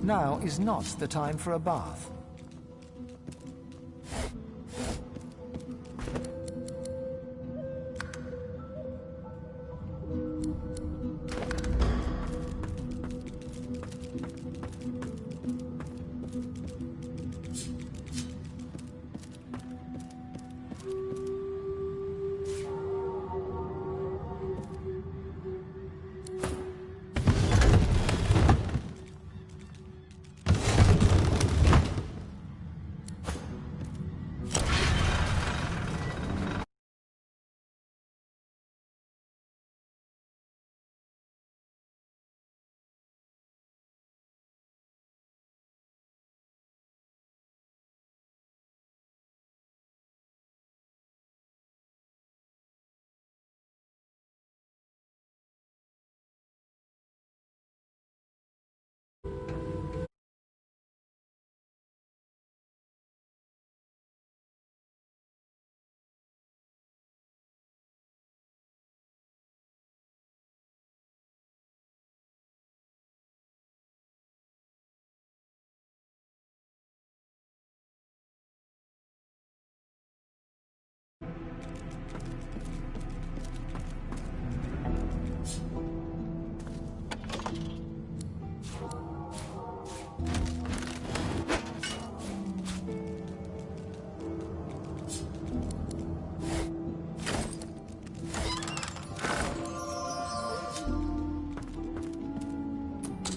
Now is not the time for a bath.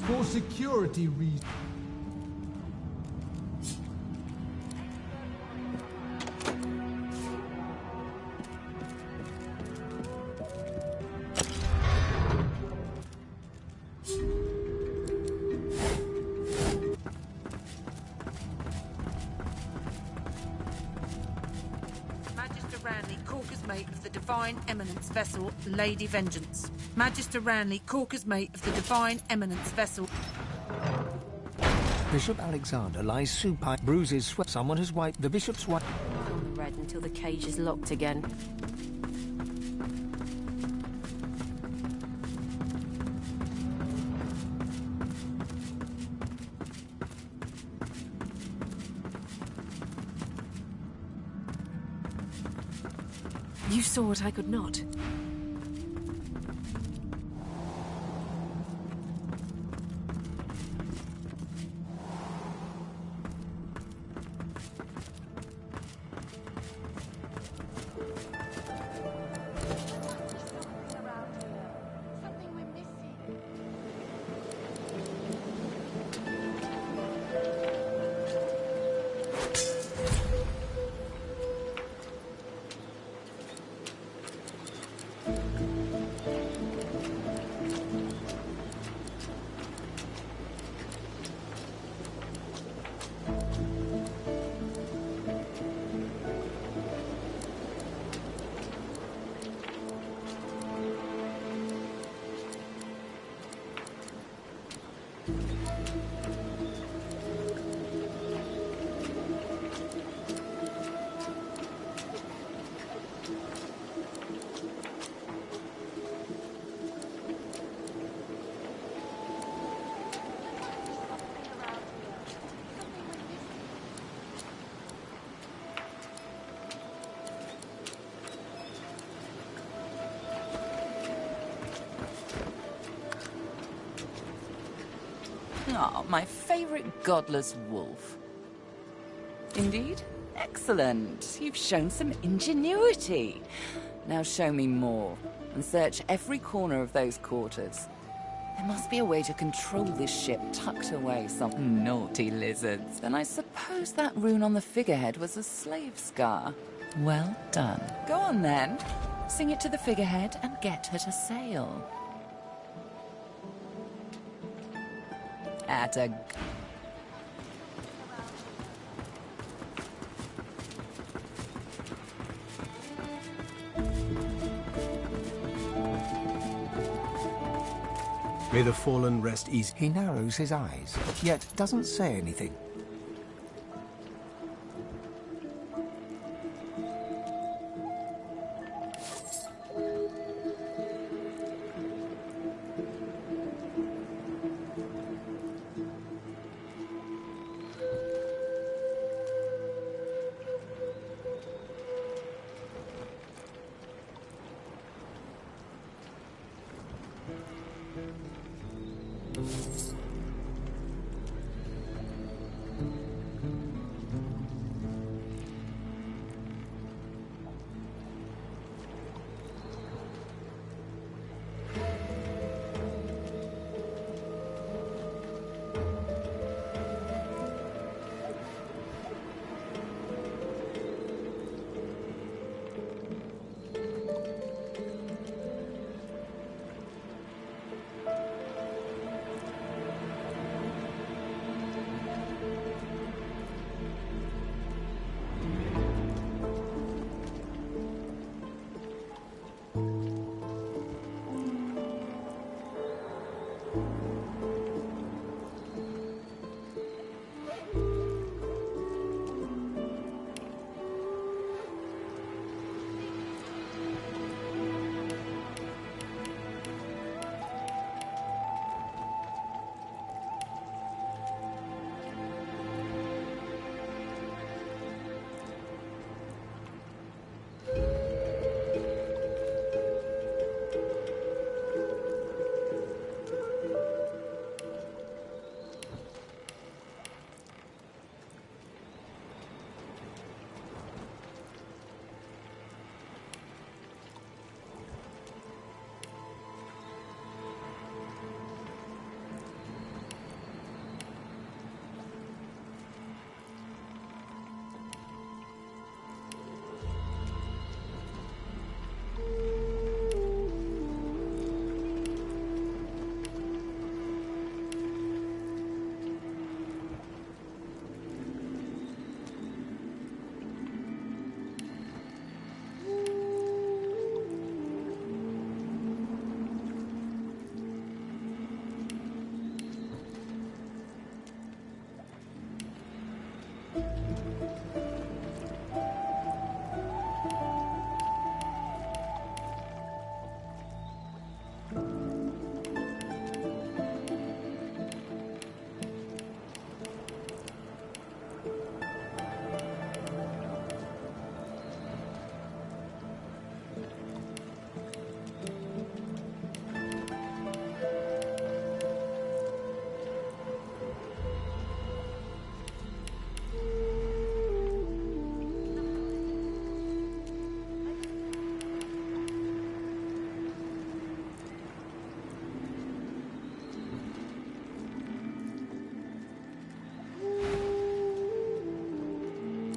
For security reasons. Magister Ranley, Corker's mate of the Divine Eminence vessel, Lady Vengeance. Magister Ranley, Corker's mate of the Divine Eminence vessel. Bishop Alexander lies supine, bruises, sweat. Someone has wiped the bishop's wife. On the red until the cage is locked again. You saw what I could not. Ah, my favourite godless wolf. Indeed? Excellent. You've shown some ingenuity. Now show me more, and search every corner of those quarters. There must be a way to control this ship tucked away some naughty lizards. And I suppose that rune on the figurehead was a slave scar. Well done. Go on then. Sing it to the figurehead and get her to sail. May the fallen rest easy. He narrows his eyes, yet doesn't say anything.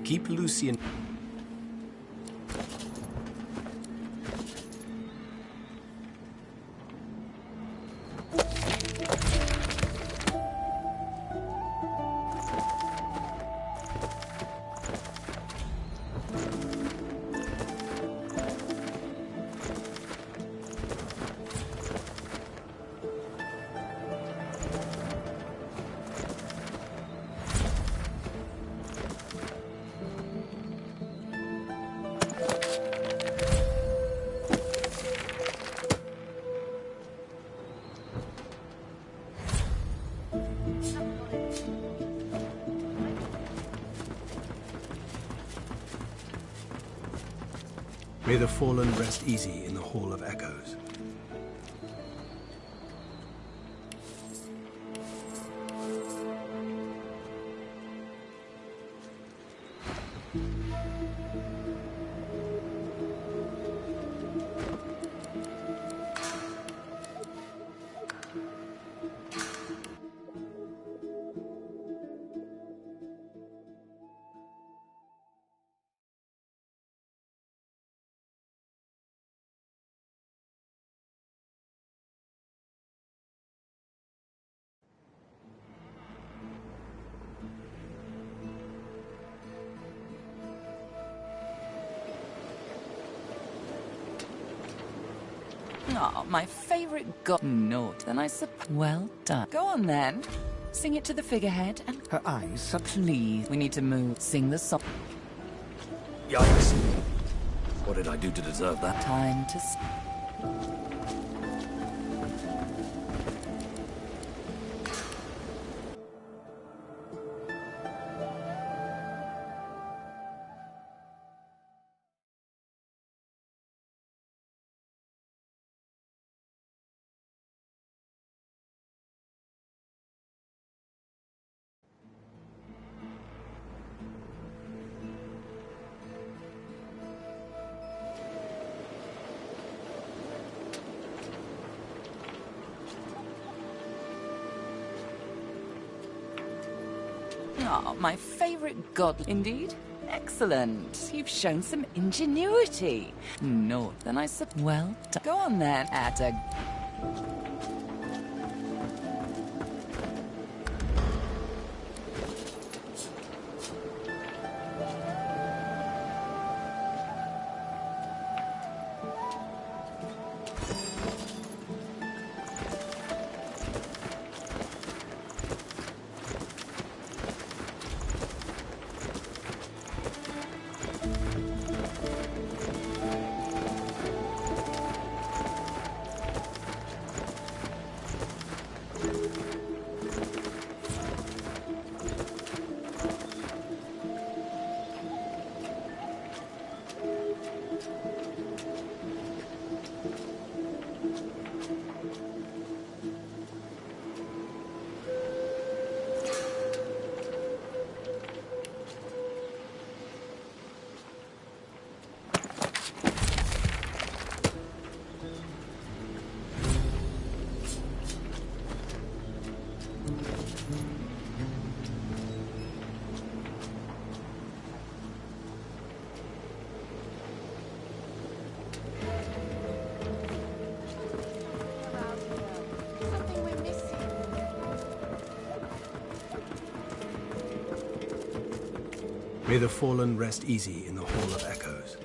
Keep Lucian. May the fallen rest easy in the Hall of Echoes. Oh, my favorite note. Then I suppose. Well done. Go on then. Sing it to the figurehead and Her eyes, please. We need to move. Sing the song. Yikes. What did I do to deserve that? Time to. Oh, my favorite god. Indeed? Excellent. You've shown some ingenuity. No, then I suppose. Well done. Go on then. At a. Something we're missing. May the fallen rest easy in the Hall of Echoes.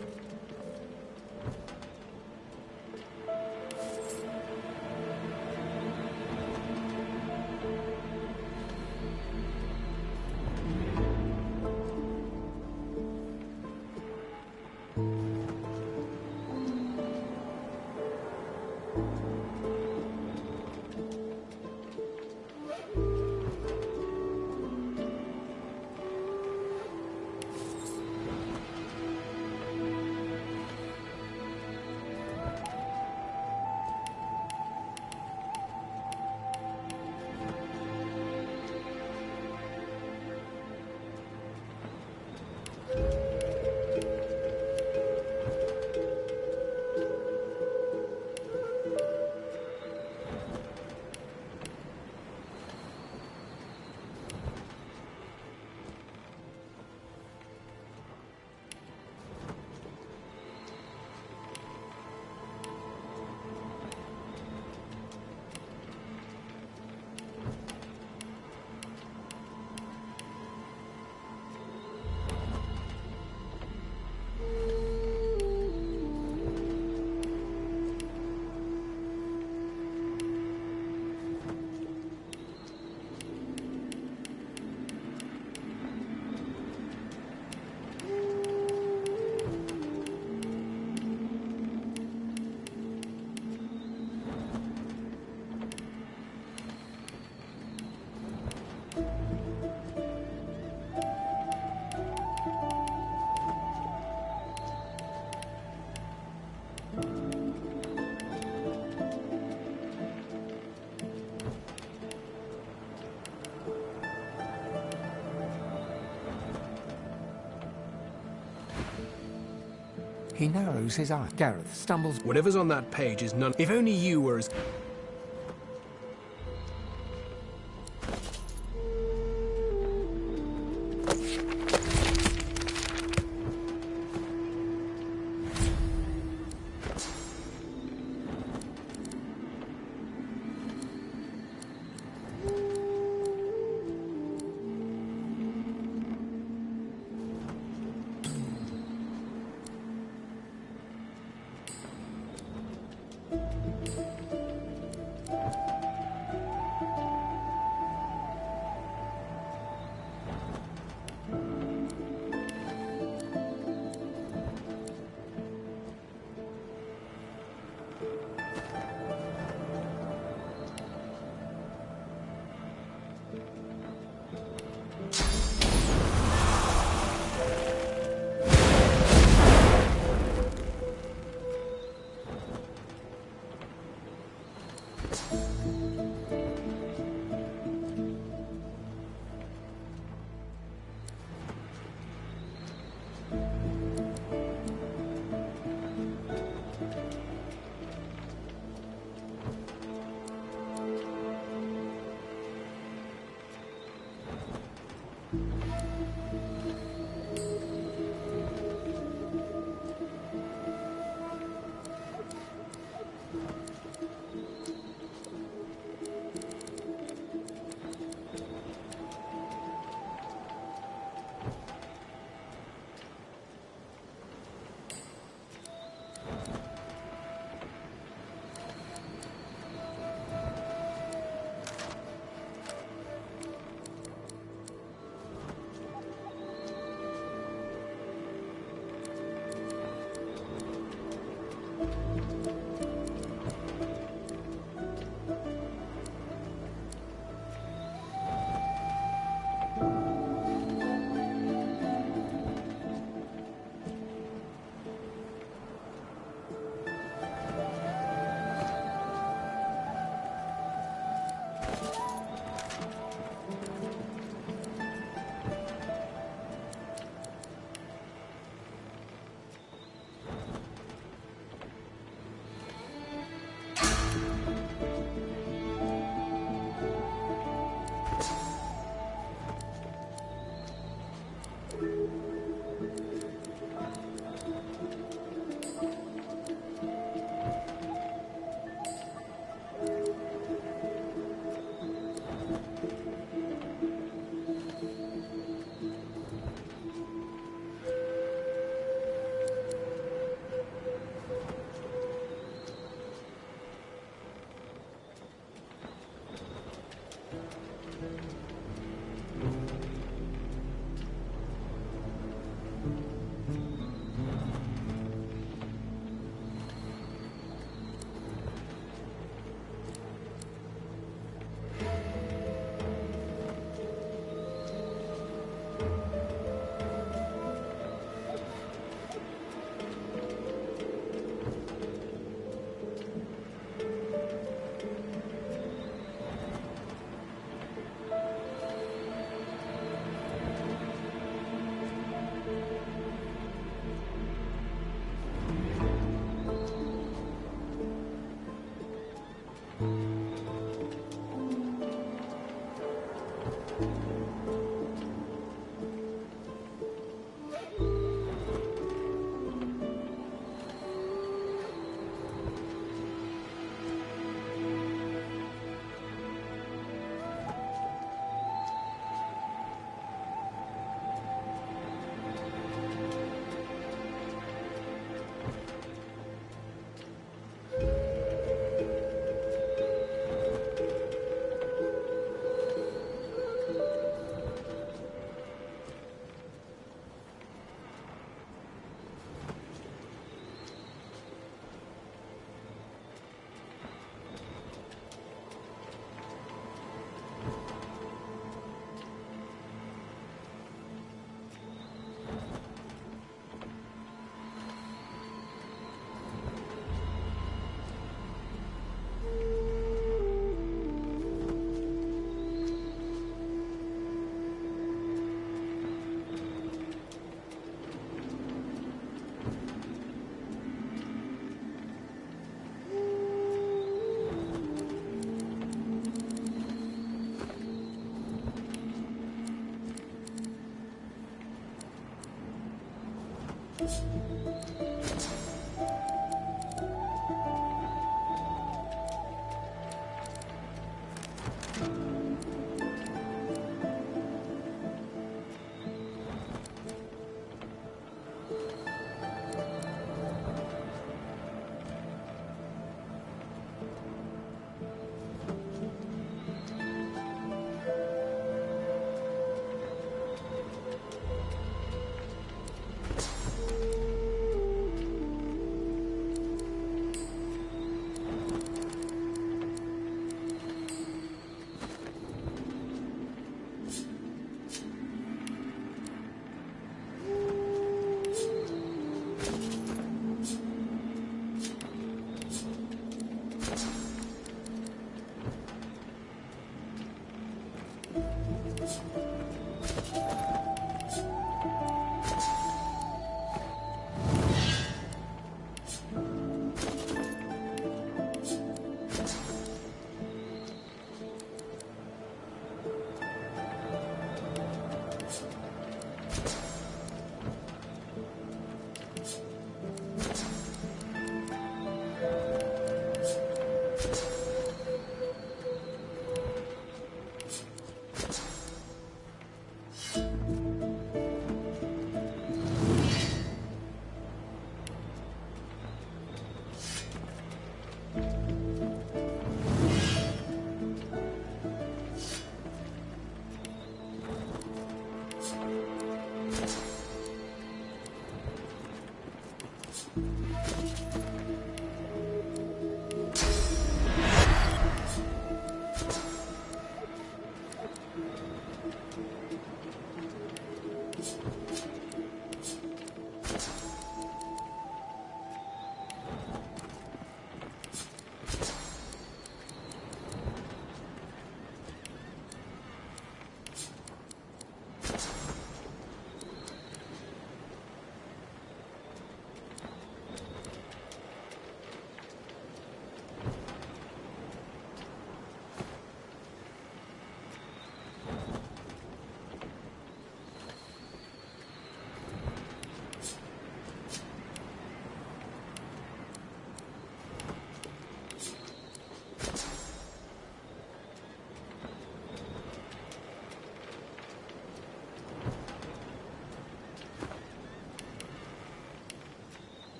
he narrows his eye. Gareth stumbles. Whatever's on that page is none. If only you were as.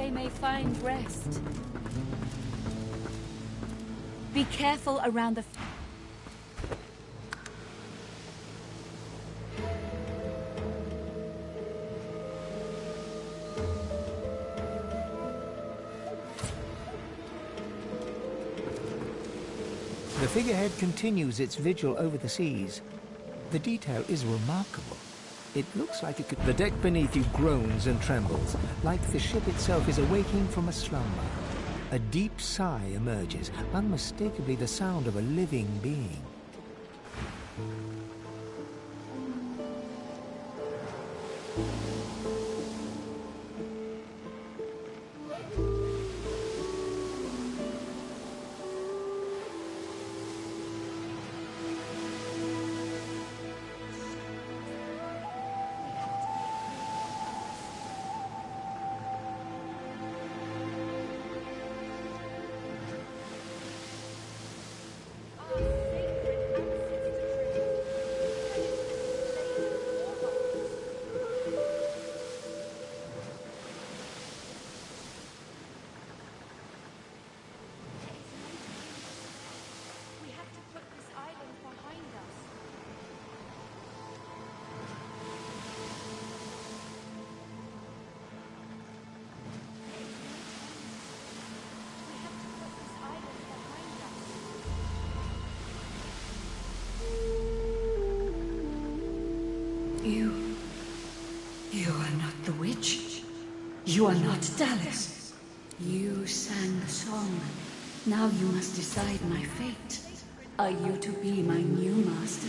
They may find rest. Be careful around the... The figurehead continues its vigil over the seas. The detail is remarkable. It looks like it could... The deck beneath you groans and trembles, like the ship itself is awaking from a slumber. A deep sigh emerges, unmistakably the sound of a living being. We have to put this island behind us. We have to put this island behind us. You are not the witch. You are not Dallas. You sang the song. Now you must decide my fate. Are you to be my new master?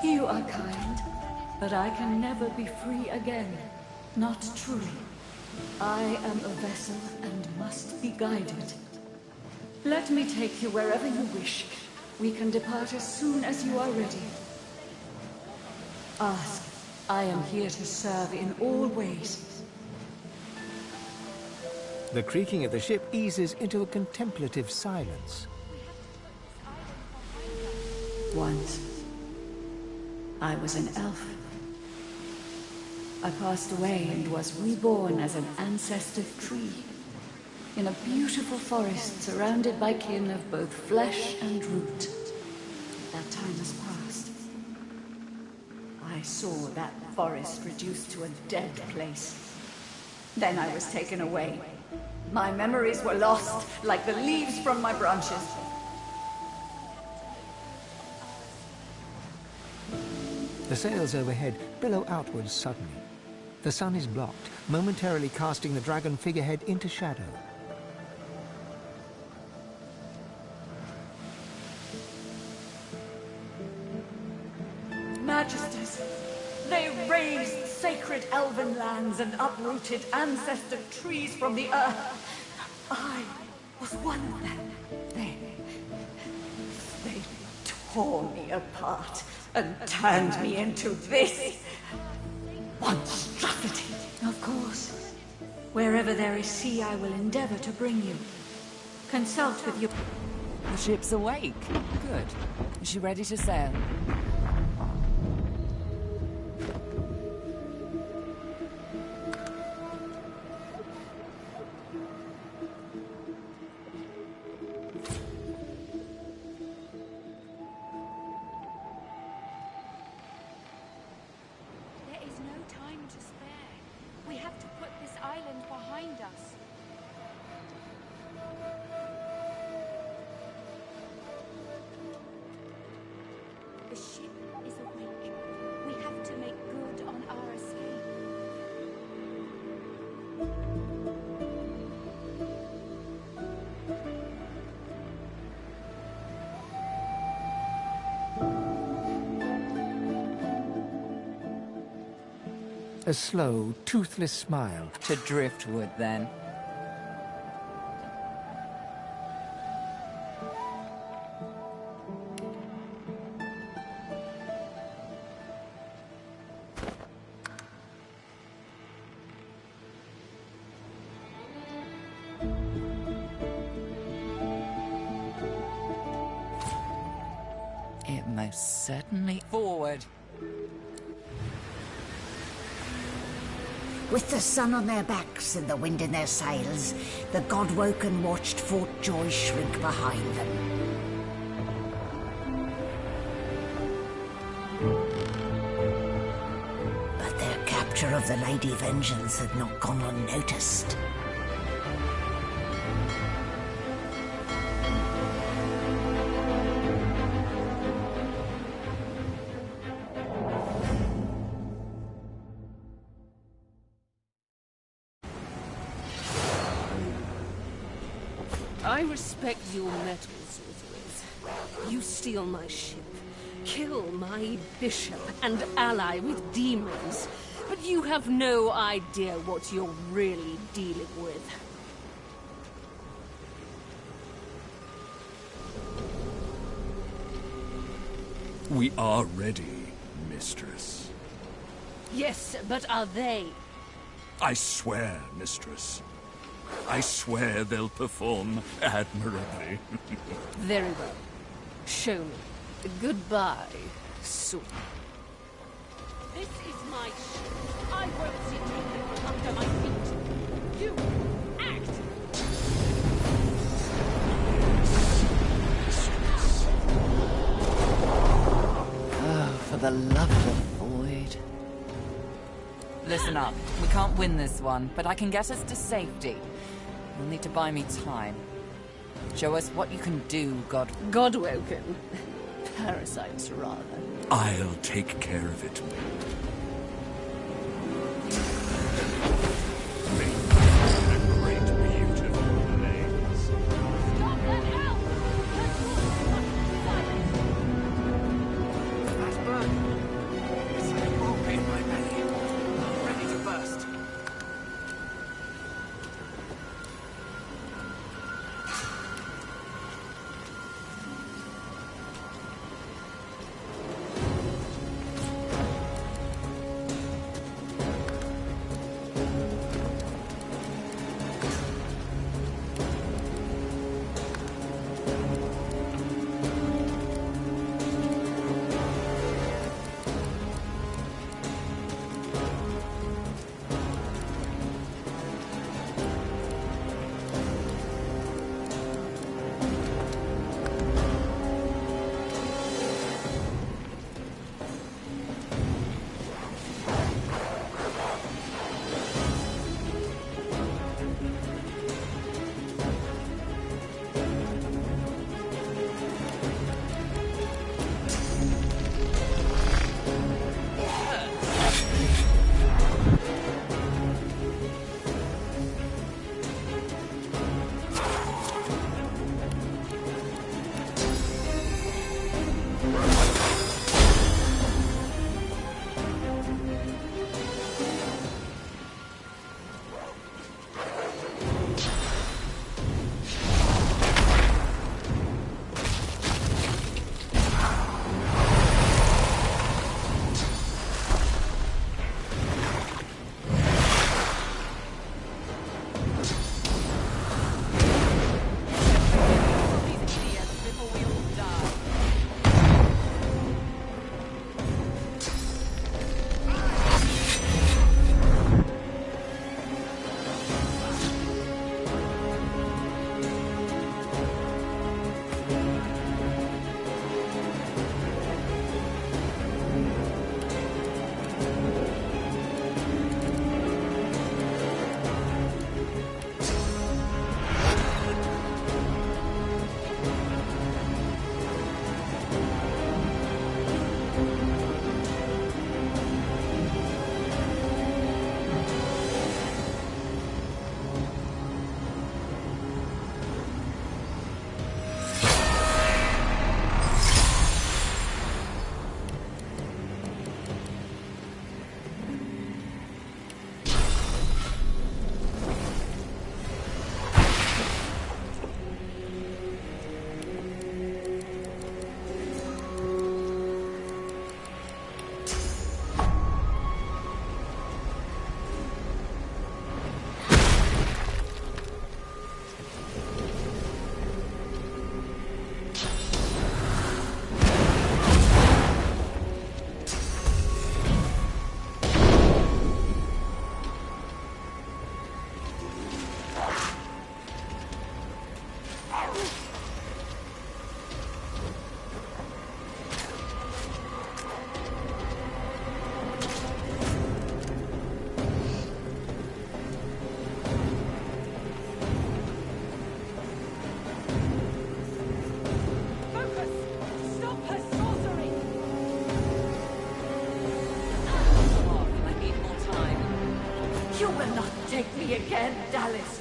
You are kind, but I can never be free again. Not truly. I am a vessel and must be guided. Let me take you wherever you wish. We can depart as soon as you are ready. Ask. I am here to serve in all ways. The creaking of the ship eases into a contemplative silence. Once, I was an elf. I passed away and was reborn as an ancestor tree in a beautiful forest surrounded by kin of both flesh and root. That time has passed. I saw that forest reduced to a dead place. Then I was taken away. My memories were lost, like the leaves from my branches. The sails overhead billow outwards suddenly. The sun is blocked, momentarily casting the dragon figurehead into shadow. Majesties, they razed sacred elven lands and uprooted ancestor trees from the earth. I was one of them. They tore me apart and turned me into this monstrosity. Of course. Wherever there is sea, I will endeavor to bring you. Consult with your... The ship's awake. Good. Is she ready to sail? There is no time to spare. We have to put this island behind us. The ship is awake. We have to make good on our escape. A slow, toothless smile. To driftwood, then. It most certainly... Forward! With the sun on their backs and the wind in their sails, the God-woken watched Fort Joy shrink behind them. But their capture of the Lady Vengeance had not gone unnoticed. I respect your mettle, sorcerers. You steal my ship, kill my bishop and ally with demons, but you have no idea what you're really dealing with. We are ready, mistress. Yes, but are they? I swear, mistress. I swear they'll perform admirably. Very well. Show me. Goodbye, soon. This is my ship. I won't sit you under my feet. You act! Oh, for the love of the void. Listen up. We can't win this one, but I can get us to safety. You'll need to buy me time. Show us what you can do, Godwoken. Parasites, rather. I'll take care of it. Great, beautiful legs. Stop that out! That's burning. It's like a rocket in my belly. Ready to burst. You will not take me again, Dallas.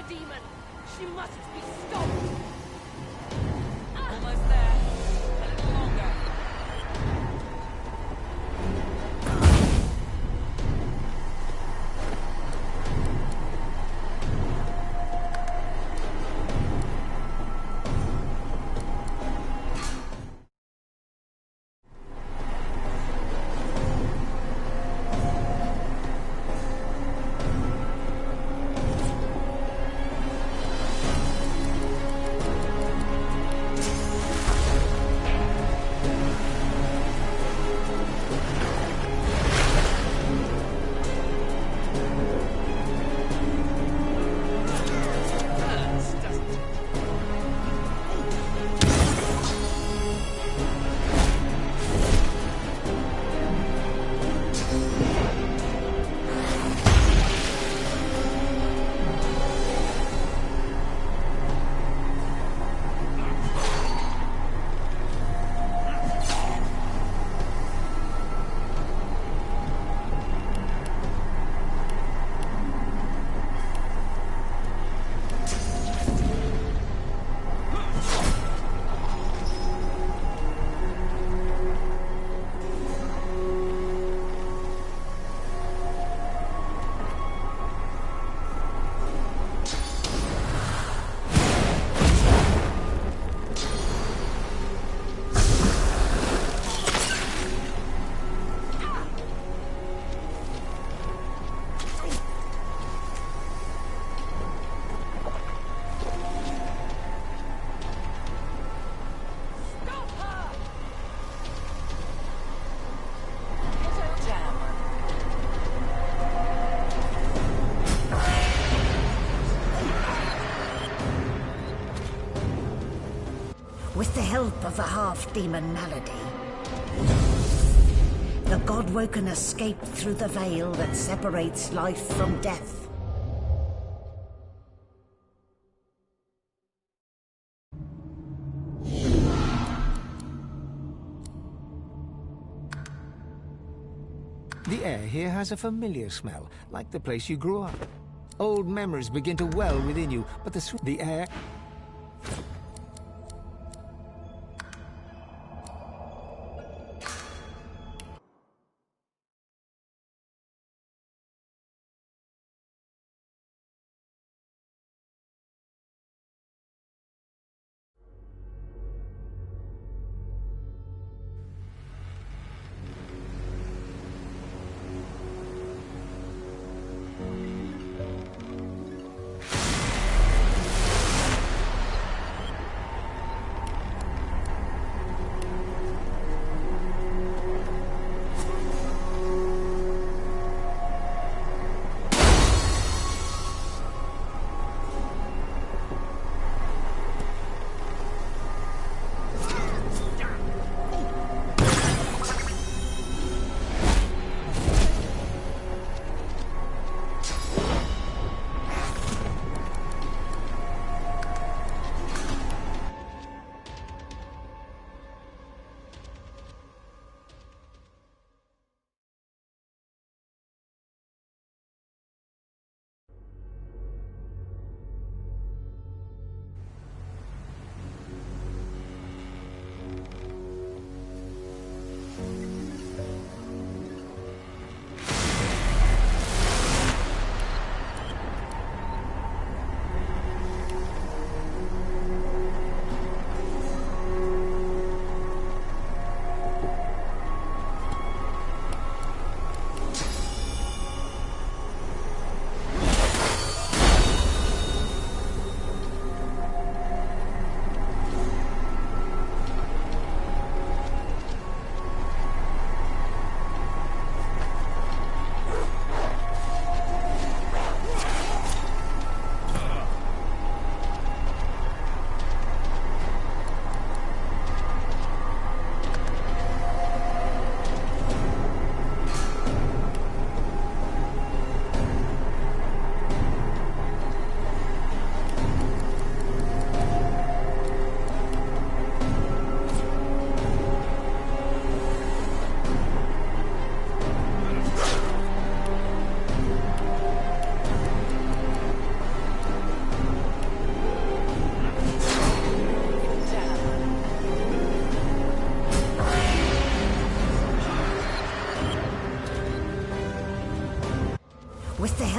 demon! She must be stopped! Almost there. A little longer. With the help of the half-demon malady, the God-Woken escaped through the veil that separates life from death. The air here has a familiar smell, like the place you grew up. Old memories begin to well within you, but the air...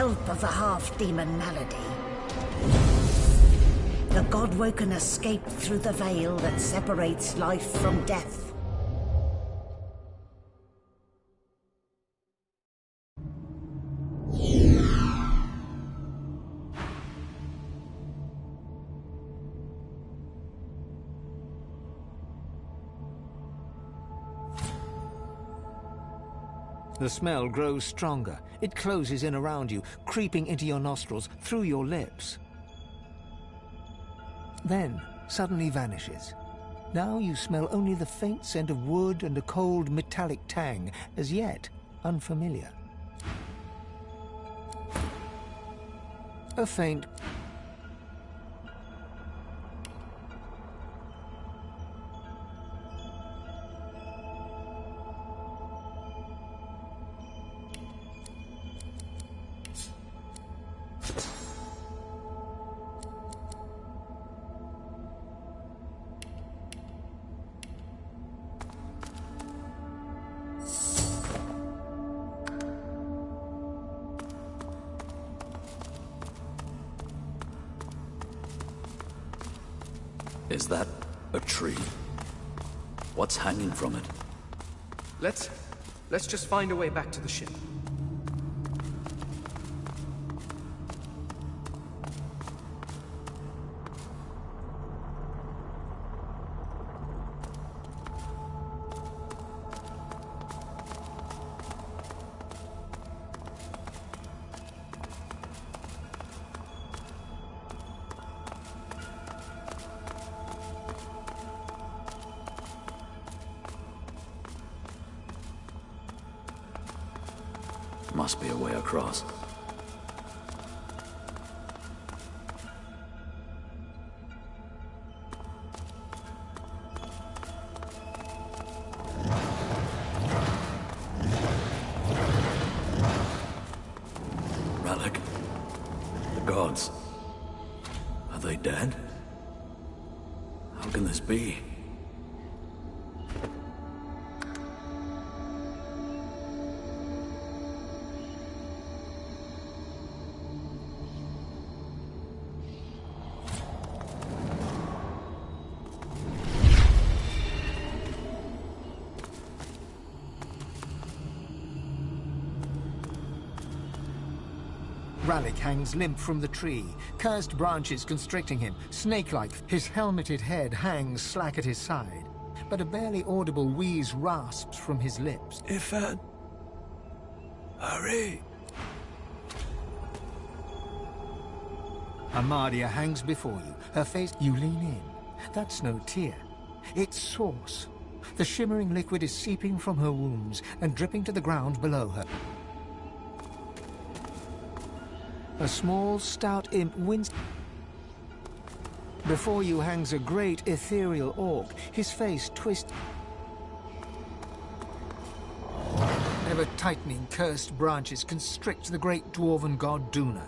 help of the half-demon malady. The God-woken escaped through the veil that separates life from death. The smell grows stronger. It closes in around you, creeping into your nostrils, through your lips. Then, suddenly vanishes. Now you smell only the faint scent of wood and a cold metallic tang, as yet unfamiliar. A faint Is that a tree? What's hanging from it? Let's just find a way back to the ship. Must be a way across. Relic? The gods? Are they dead? How can this be? Ralik hangs limp from the tree, cursed branches constricting him, snake-like. His helmeted head hangs slack at his side, but a barely audible wheeze rasps from his lips. Ifan, hurry! Amadia hangs before you, her face. You lean in. That's no tear. It's source. The shimmering liquid is seeping from her wounds and dripping to the ground below her. A small, stout imp wins. Before you hangs a great ethereal orc, his face twisted. Ever-tightening, cursed branches constrict the great dwarven god Duna.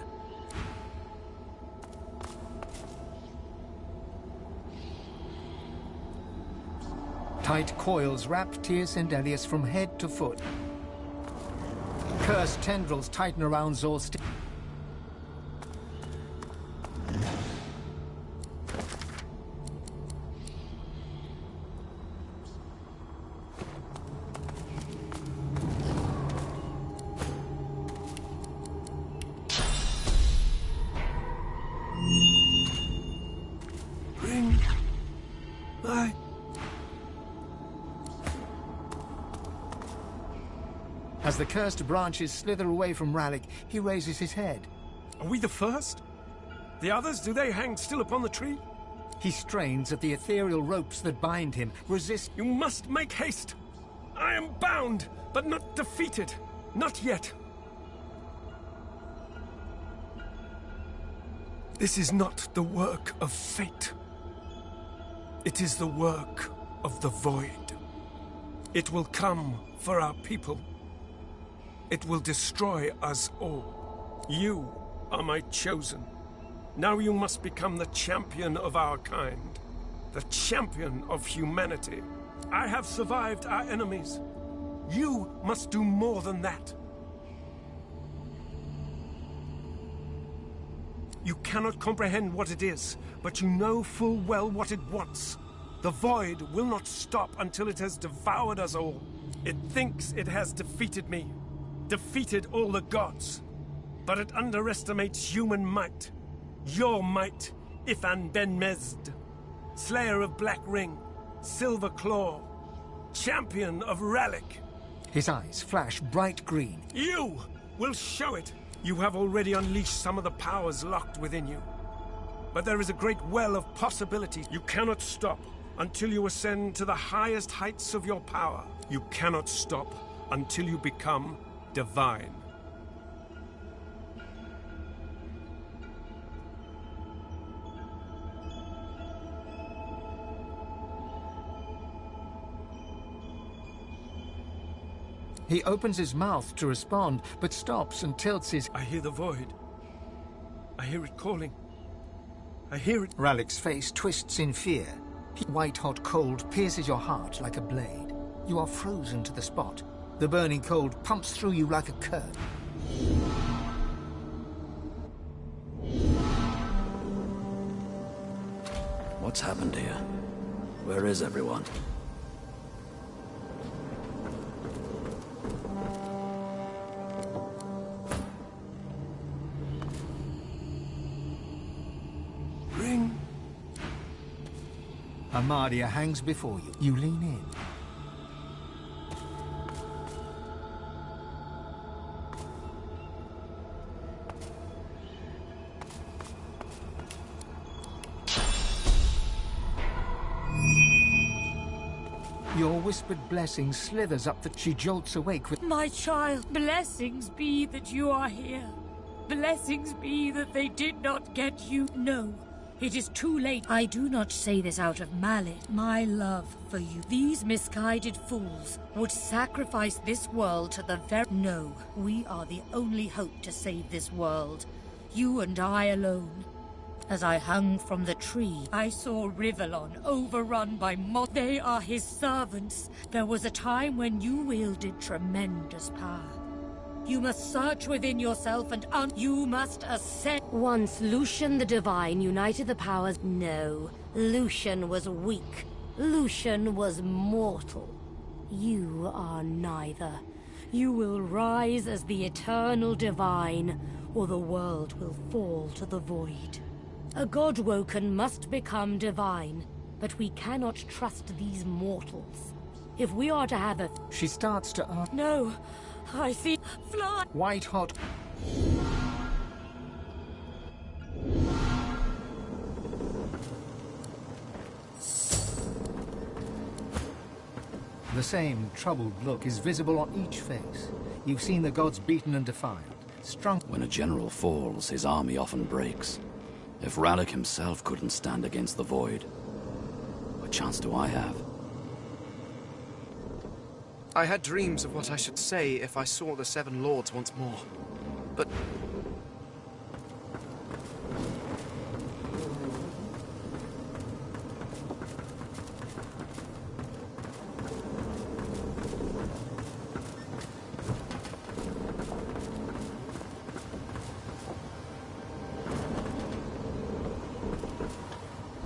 Tight coils wrap Tyr's Endelius from head to foot. Cursed tendrils tighten around Zor's. As the cursed branches slither away from Ralik, he raises his head. Are we the first? The others, do they hang still upon the tree? He strains at the ethereal ropes that bind him, resist. You must make haste! I am bound, but not defeated. Not yet. This is not the work of fate. It is the work of the void. It will come for our people. It will destroy us all. You are my chosen. Now you must become the champion of our kind. The champion of humanity. I have survived our enemies. You must do more than that. You cannot comprehend what it is, but you know full well what it wants. The Void will not stop until it has devoured us all. It thinks it has defeated me, defeated all the gods. But it underestimates human might. Your might, Ifan Ben Mezd, Slayer of Black Ring, Silver Claw, Champion of Ralik. His eyes flash bright green. You will show it. You have already unleashed some of the powers locked within you. But there is a great well of possibility. You cannot stop until you ascend to the highest heights of your power. You cannot stop until you become divine. He opens his mouth to respond, but stops and tilts his... I hear the Void. I hear it calling. I hear it... Ralik's face twists in fear. White-hot cold pierces your heart like a blade. You are frozen to the spot. The burning cold pumps through you like a curb. What's happened here? Where is everyone? Amadia hangs before you. You lean in. Your whispered blessing slithers up that she jolts awake with... My child, blessings be that you are here. Blessings be that they did not get you. No. It is too late. I do not say this out of malice. My love for you. These misguided fools would sacrifice this world to the very... No, we are the only hope to save this world. You and I alone. As I hung from the tree, I saw Rivellon overrun by moths. They are his servants. There was a time when you wielded tremendous power. You must search within yourself and you must ascend. Once Lucian the Divine united the powers. No, Lucian was weak. Lucian was mortal. You are neither. You will rise as the eternal divine, or the world will fall to the void. A god-woken must become divine, but we cannot trust these mortals. If we are to have a... She starts to ask... No! I see... Fly! White-hot... The same troubled look is visible on each face. You've seen the gods beaten and defiled, strung... When a general falls, his army often breaks. If Ralik himself couldn't stand against the Void, what chance do I have? I had dreams of what I should say if I saw the Seven Lords once more. But...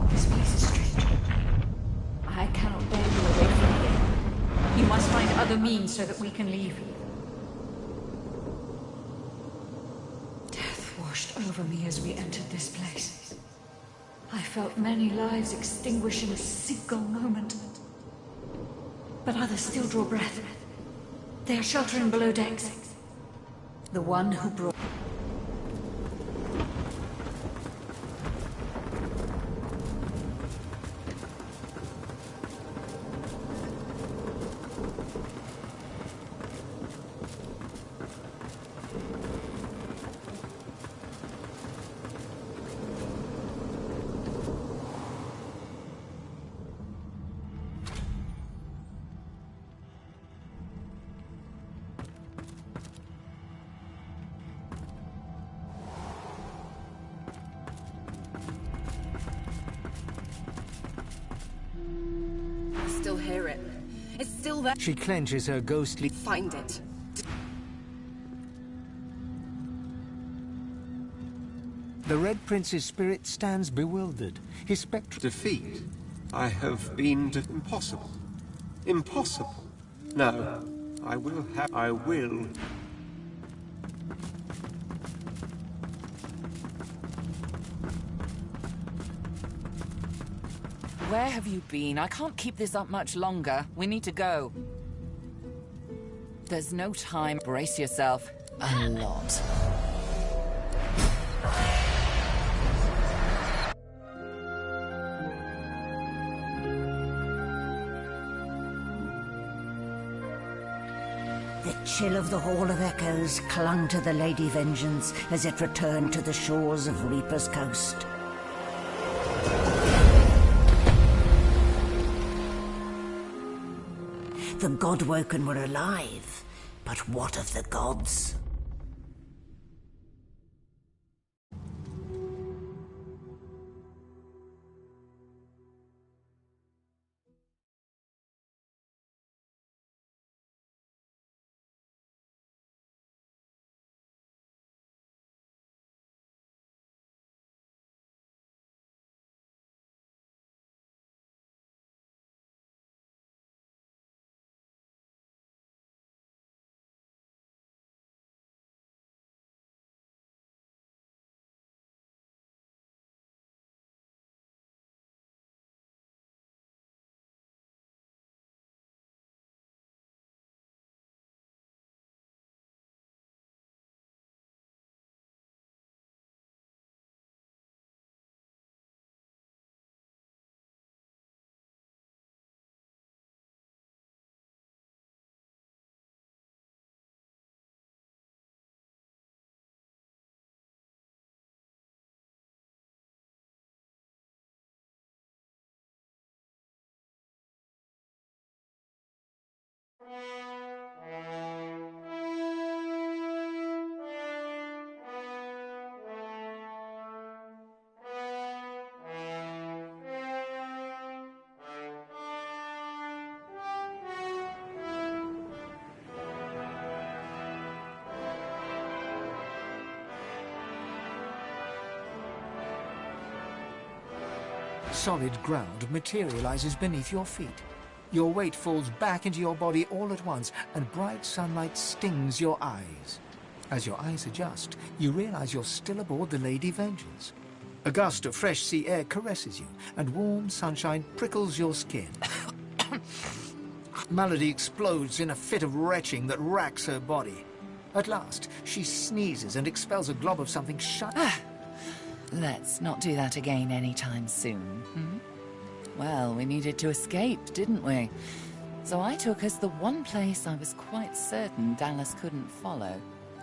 This place is strange. I cannot bear you away from here. You must find other means so that we can leave. Death washed over me as we entered this place. I felt many lives extinguish in a single moment. But others still draw breath. They are sheltering below decks. The one who brought... Still hear it. It's still there. She clenches her ghostly... Find it. The Red Prince's spirit stands bewildered. His spectral defeat. I have been impossible. Impossible. No, I will. Where have you been? I can't keep this up much longer. We need to go. There's no time. Brace yourself. A lot. The chill of the Hall of Echoes clung to the Lady Vengeance as it returned to the shores of Reaper's Coast. The Godwoken were alive, but what of the gods? Solid ground materializes beneath your feet. Your weight falls back into your body all at once, and bright sunlight stings your eyes. As your eyes adjust, you realize you're still aboard the Lady Vengeance. A gust of fresh sea air caresses you, and warm sunshine prickles your skin. Malady explodes in a fit of retching that racks her body. At last, she sneezes and expels a glob of something shut. Let's not do that again anytime soon, hmm? Well, we needed to escape, didn't we? So I took us the one place I was quite certain Dallas couldn't follow.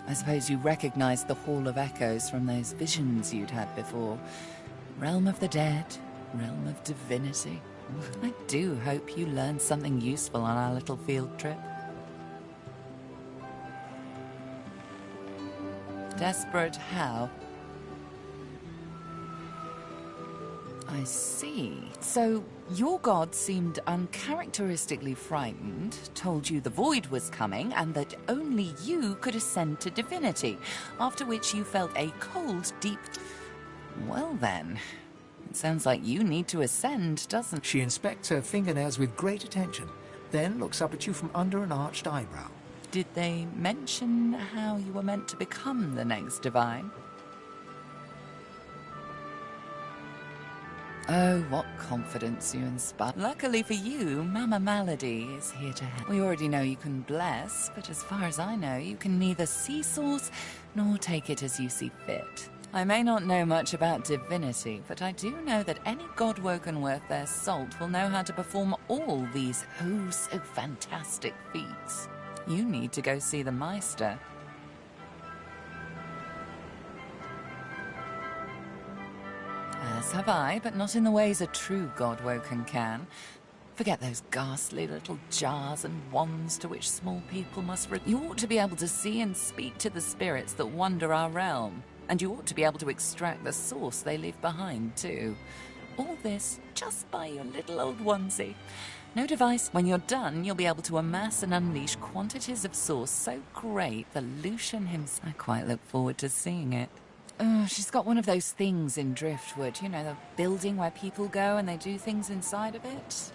I suppose you recognized the Hall of Echoes from those visions you'd had before. Realm of the dead, realm of divinity. I do hope you learned something useful on our little field trip. Desperate how? I see. So, your god seemed uncharacteristically frightened, told you the void was coming, and that only you could ascend to divinity, after which you felt a cold, deep... Well then, it sounds like you need to ascend, doesn't it? She inspects her fingernails with great attention, then looks up at you from under an arched eyebrow. Did they mention how you were meant to become the next divine? Oh, what confidence you inspire. Luckily for you, Mama Malady is here to help. We already know you can bless, but as far as I know, you can neither see source nor take it as you see fit. I may not know much about divinity, but I do know that any godwoken worth their salt will know how to perform all these so fantastic feats. You need to go see the Meister. As have I, but not in the ways a true godwoken can. Forget those ghastly little jars and wands to which small people must... You ought to be able to see and speak to the spirits that wander our realm. And you ought to be able to extract the source they leave behind, too. All this just by your little old onesie. No device. When you're done, you'll be able to amass and unleash quantities of source so great the Lucian himself... I quite look forward to seeing it. She's got one of those things in Driftwood. You know, the building where people go and they do things inside of it?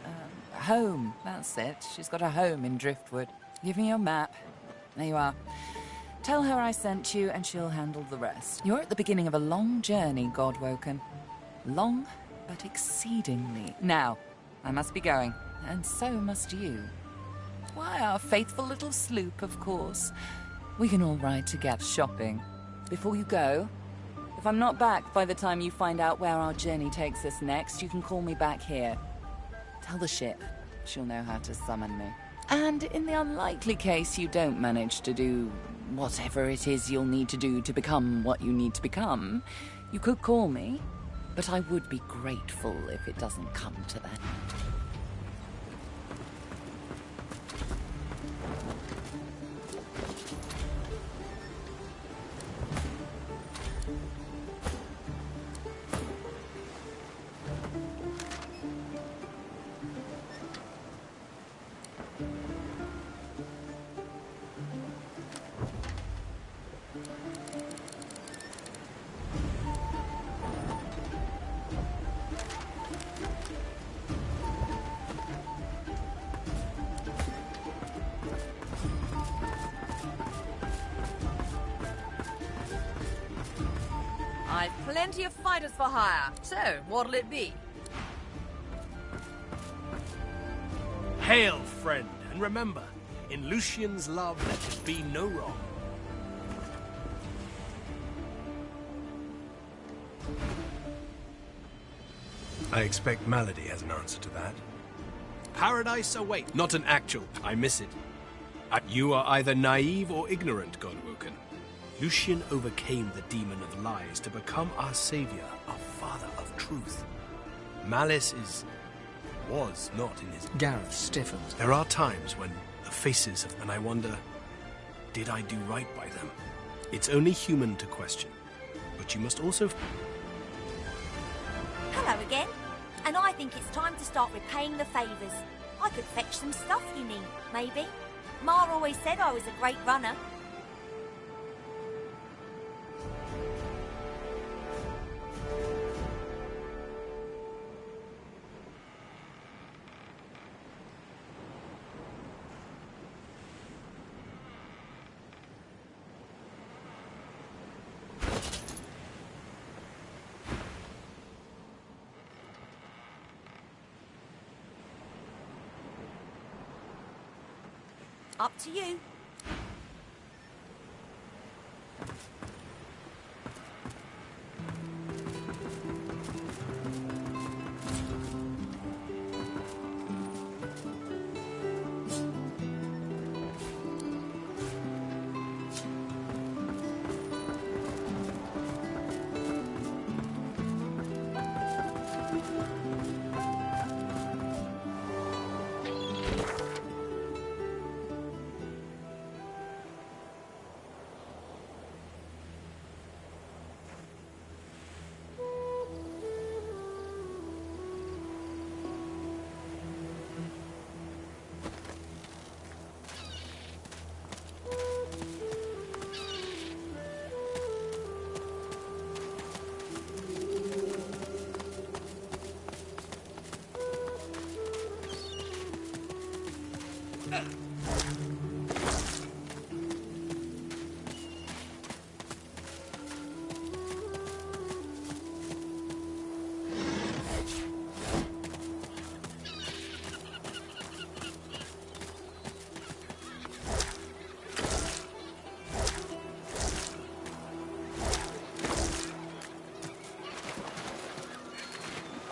Home, that's it. She's got a home in Driftwood. Give me your map. There you are. Tell her I sent you and she'll handle the rest. You're at the beginning of a long journey, Godwoken. Long, but exceedingly. Now, I must be going, and so must you. Why, our faithful little sloop, of course. We can all ride together shopping. Before you go, if I'm not back by the time you find out where our journey takes us next, you can call me back here. Tell the ship. She'll know how to summon me. And in the unlikely case you don't manage to do whatever it is you'll need to do to become what you need to become, you could call me, but I would be grateful if it doesn't come to that. I've plenty of fighters for hire, so what'll it be? Hail, friend, and remember, in Lucian's love let there be no wrong. I expect Malady has an answer to that. Paradise awaits, not an actual. I miss it. You are either naive or ignorant, Godwoken. Lucian overcame the demon of lies to become our savior, our father of truth. Malice was not in his... Gareth stiffens. There are times when the faces of... And I wonder, did I do right by them? It's only human to question. But you must also... Hello again. And I think it's time to start repaying the favours. I could fetch some stuff you need, maybe. Ma always said I was a great runner. Up to you.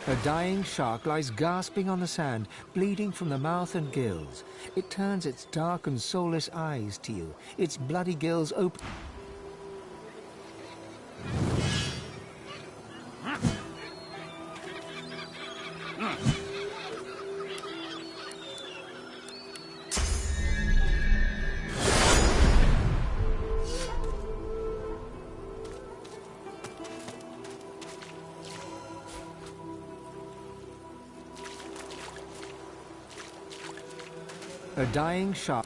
A dying shark lies gasping on the sand, bleeding from the mouth and gills. It turns its dark and soulless eyes to you, its bloody gills open. A dying shark.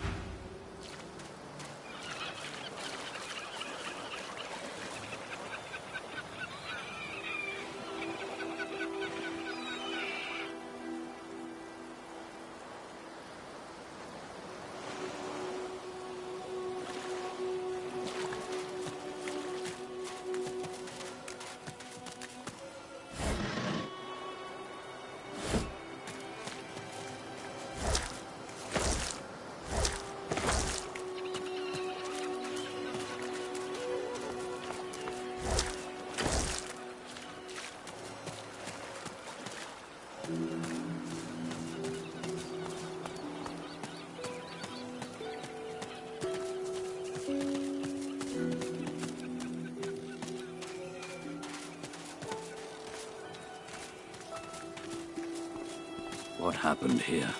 What happened here?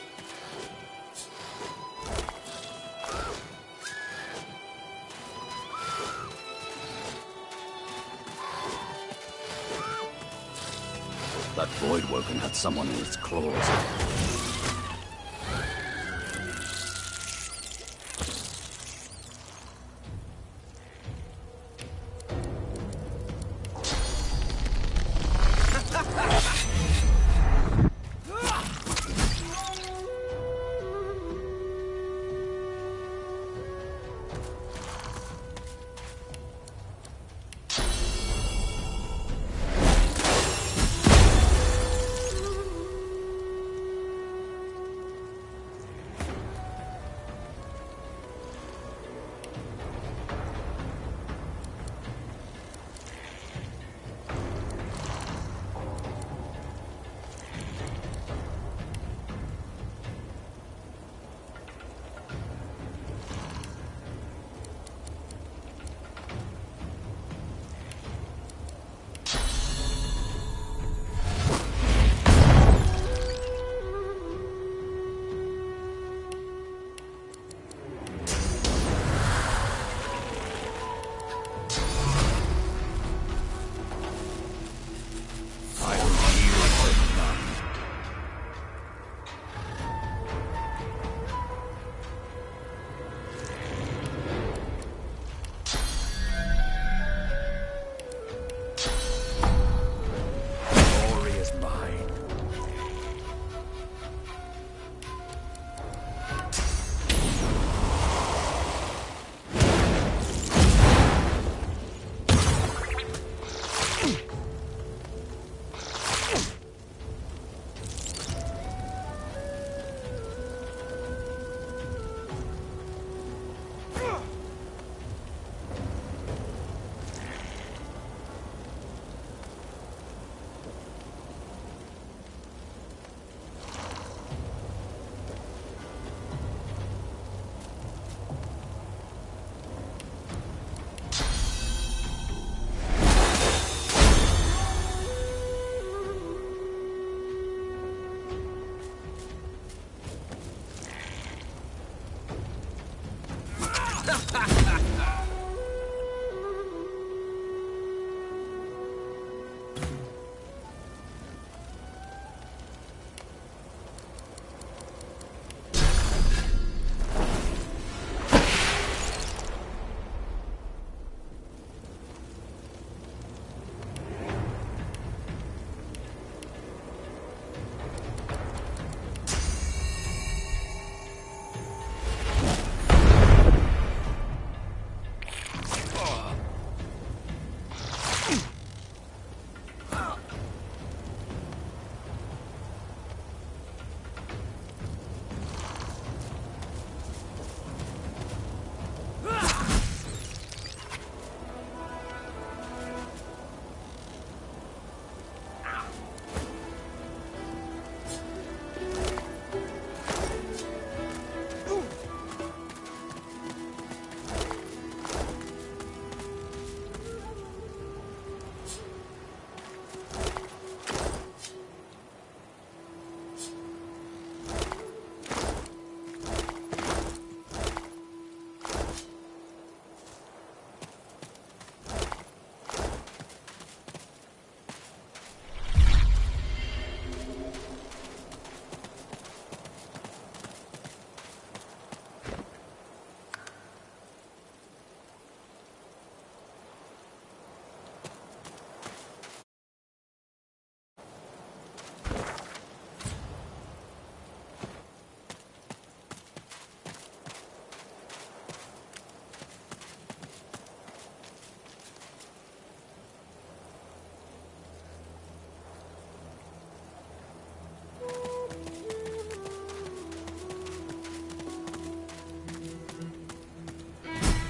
That Voidwoken had someone in its claws.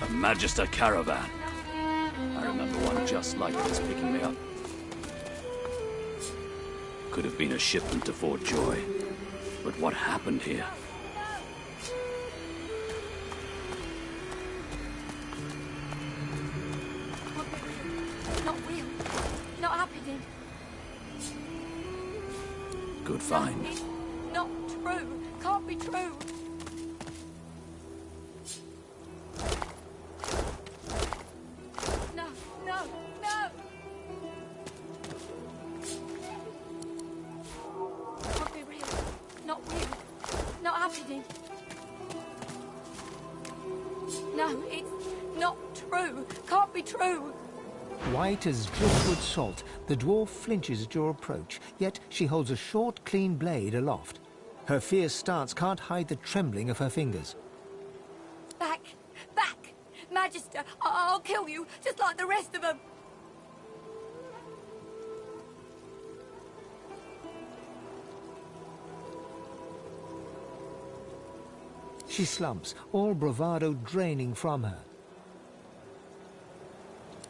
Magister caravan. I remember one just like this picking me up. could have been a shipment to Fort Joy. But what happened here? Not real. Not happening. Good find. It's not true. Can't be true. No, no, no! Can't be real. Not real. Not happening. No, it's not true. Can't be true. White as driftwood salt, the dwarf flinches at your approach, yet she holds a short, clean blade aloft. Her fierce stance can't hide the trembling of her fingers. Back! Back! Magister, I'll kill you, just like the rest of them! She slumps, all bravado draining from her.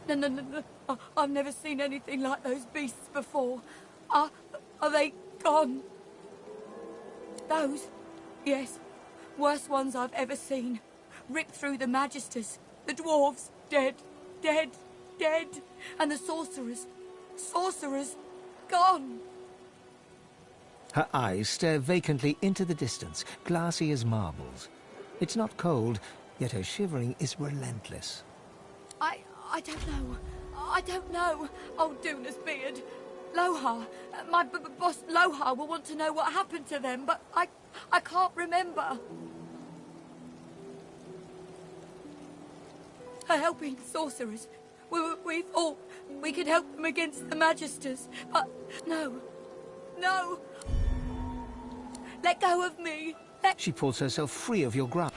No. I've never seen anything like those beasts before. Are they gone? Those? Yes. Worst ones I've ever seen. Ripped through the Magisters. The dwarves. Dead. Dead. Dead. And the sorcerers. Sorcerers. Gone. Her eyes stare vacantly into the distance, glassy as marbles. It's not cold, yet her shivering is relentless. I don't know. I don't know. Oh, Duna's beard. Lohar. My boss Lohar will want to know what happened to them, but I can't remember. Her helping sorcerers. We thought we could help them against the Magisters, but no. No. Let go of me. She pulls herself free of your grasp.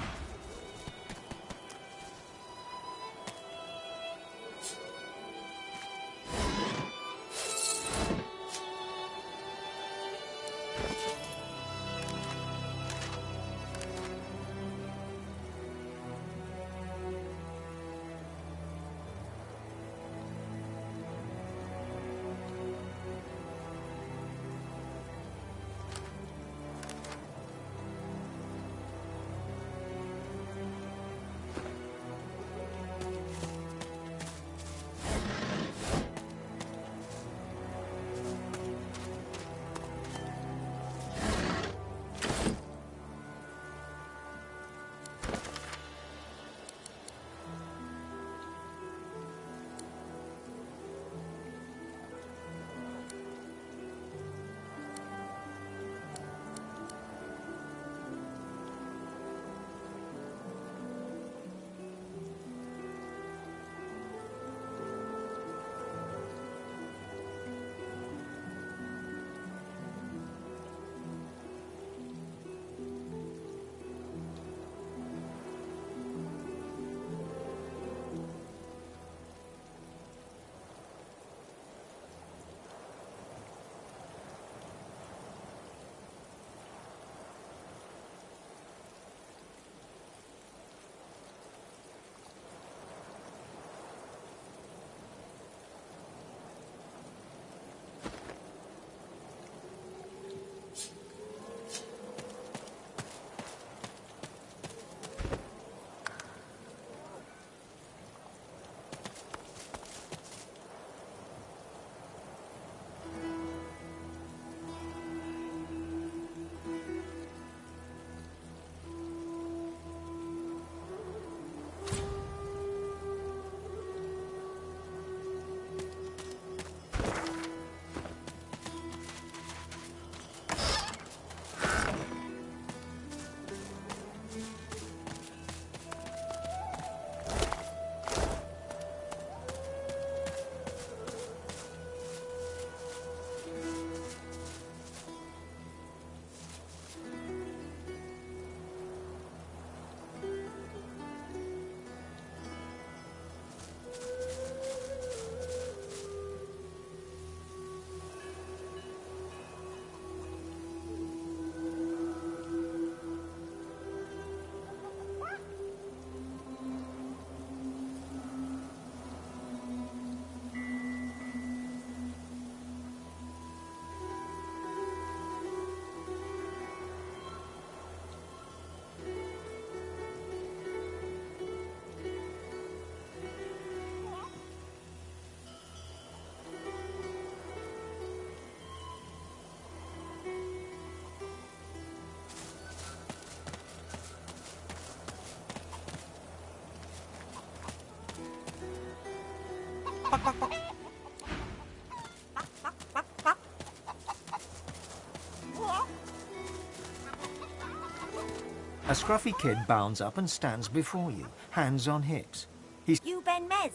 A scruffy kid bounds up and stands before you, hands on hips. He's... You Ben Mez?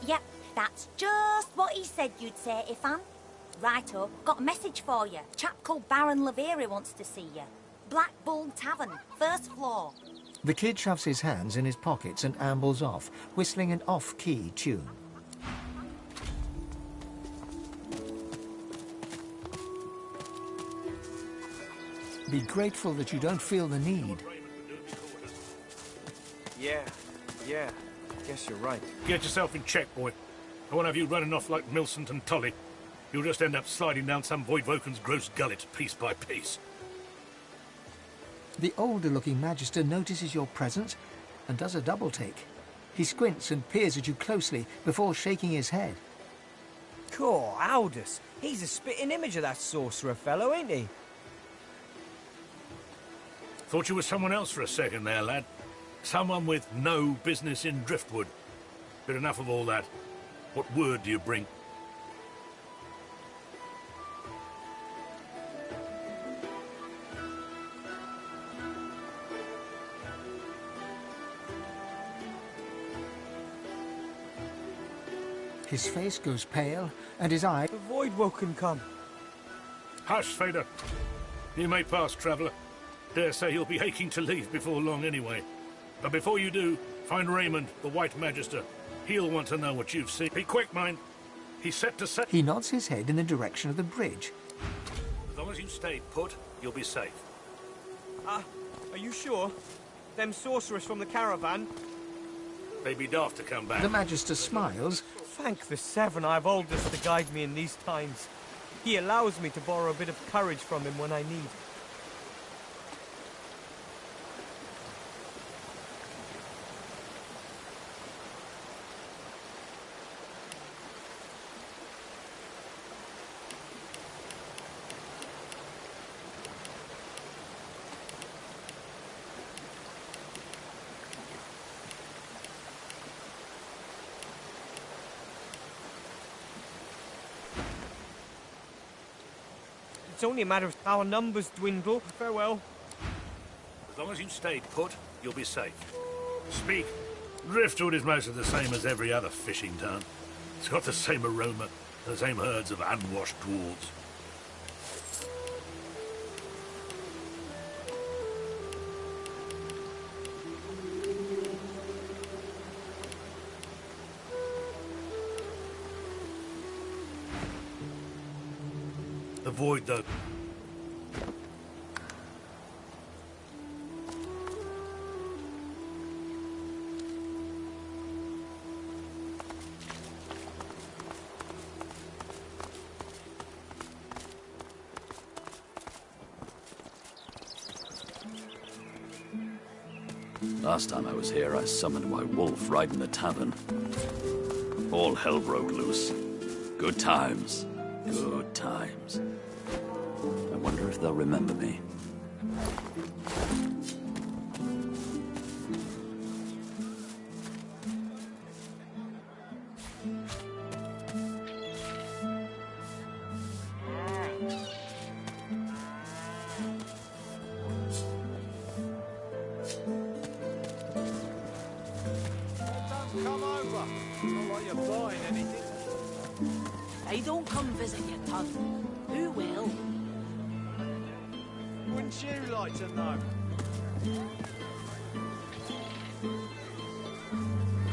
Yep, that's just what he said you'd say, Ifan. Righto, got a message for you. Chap called Baron Laveri wants to see you. Black Bull Tavern, first floor. The kid shoves his hands in his pockets and ambles off, whistling an off-key tune. Be grateful that you don't feel the need. Yeah, guess you're right. Get yourself in check, boy. I won't have you running off like Millicent and Tully. You'll just end up sliding down some Voidwoken's gross gullet, piece by piece. The older-looking Magister notices your presence and does a double-take. He squints and peers at you closely before shaking his head. Cool, Aldous. He's a spitting image of that sorcerer fellow, ain't he? Thought you were someone else for a second there, lad. Someone with no business in Driftwood. But enough of all that. What word do you bring? His face goes pale, and his eye... The Voidwoken come. Hush, Fader. You may pass, traveller. Dare say you'll be aching to leave before long anyway. But before you do, find Raymond, the White Magister. He'll want to know what you've seen. Be quick, mind. He's set to set... He nods his head in the direction of the bridge. As long as you stay put, you'll be safe. Are you sure? Them sorcerers from the caravan? They'd be daft to come back. The Magister smiles. Thank the Seven I've Aldous to guide me in these times. He allows me to borrow a bit of courage from him when I need. It's only a matter of our numbers dwindle. Farewell. As long as you stay put, you'll be safe. Speak. Driftwood is mostly the same as every other fishing town. It's got the same aroma, the same herds of unwashed dwarves. The void, though. Last time I was here, I summoned my wolf right in the tavern. All hell broke loose. Good times. Good times. I wonder if they'll remember me. Come over. Not like you're buying anything. They don't come visit you, Todd. Who will? Wouldn't you like to know?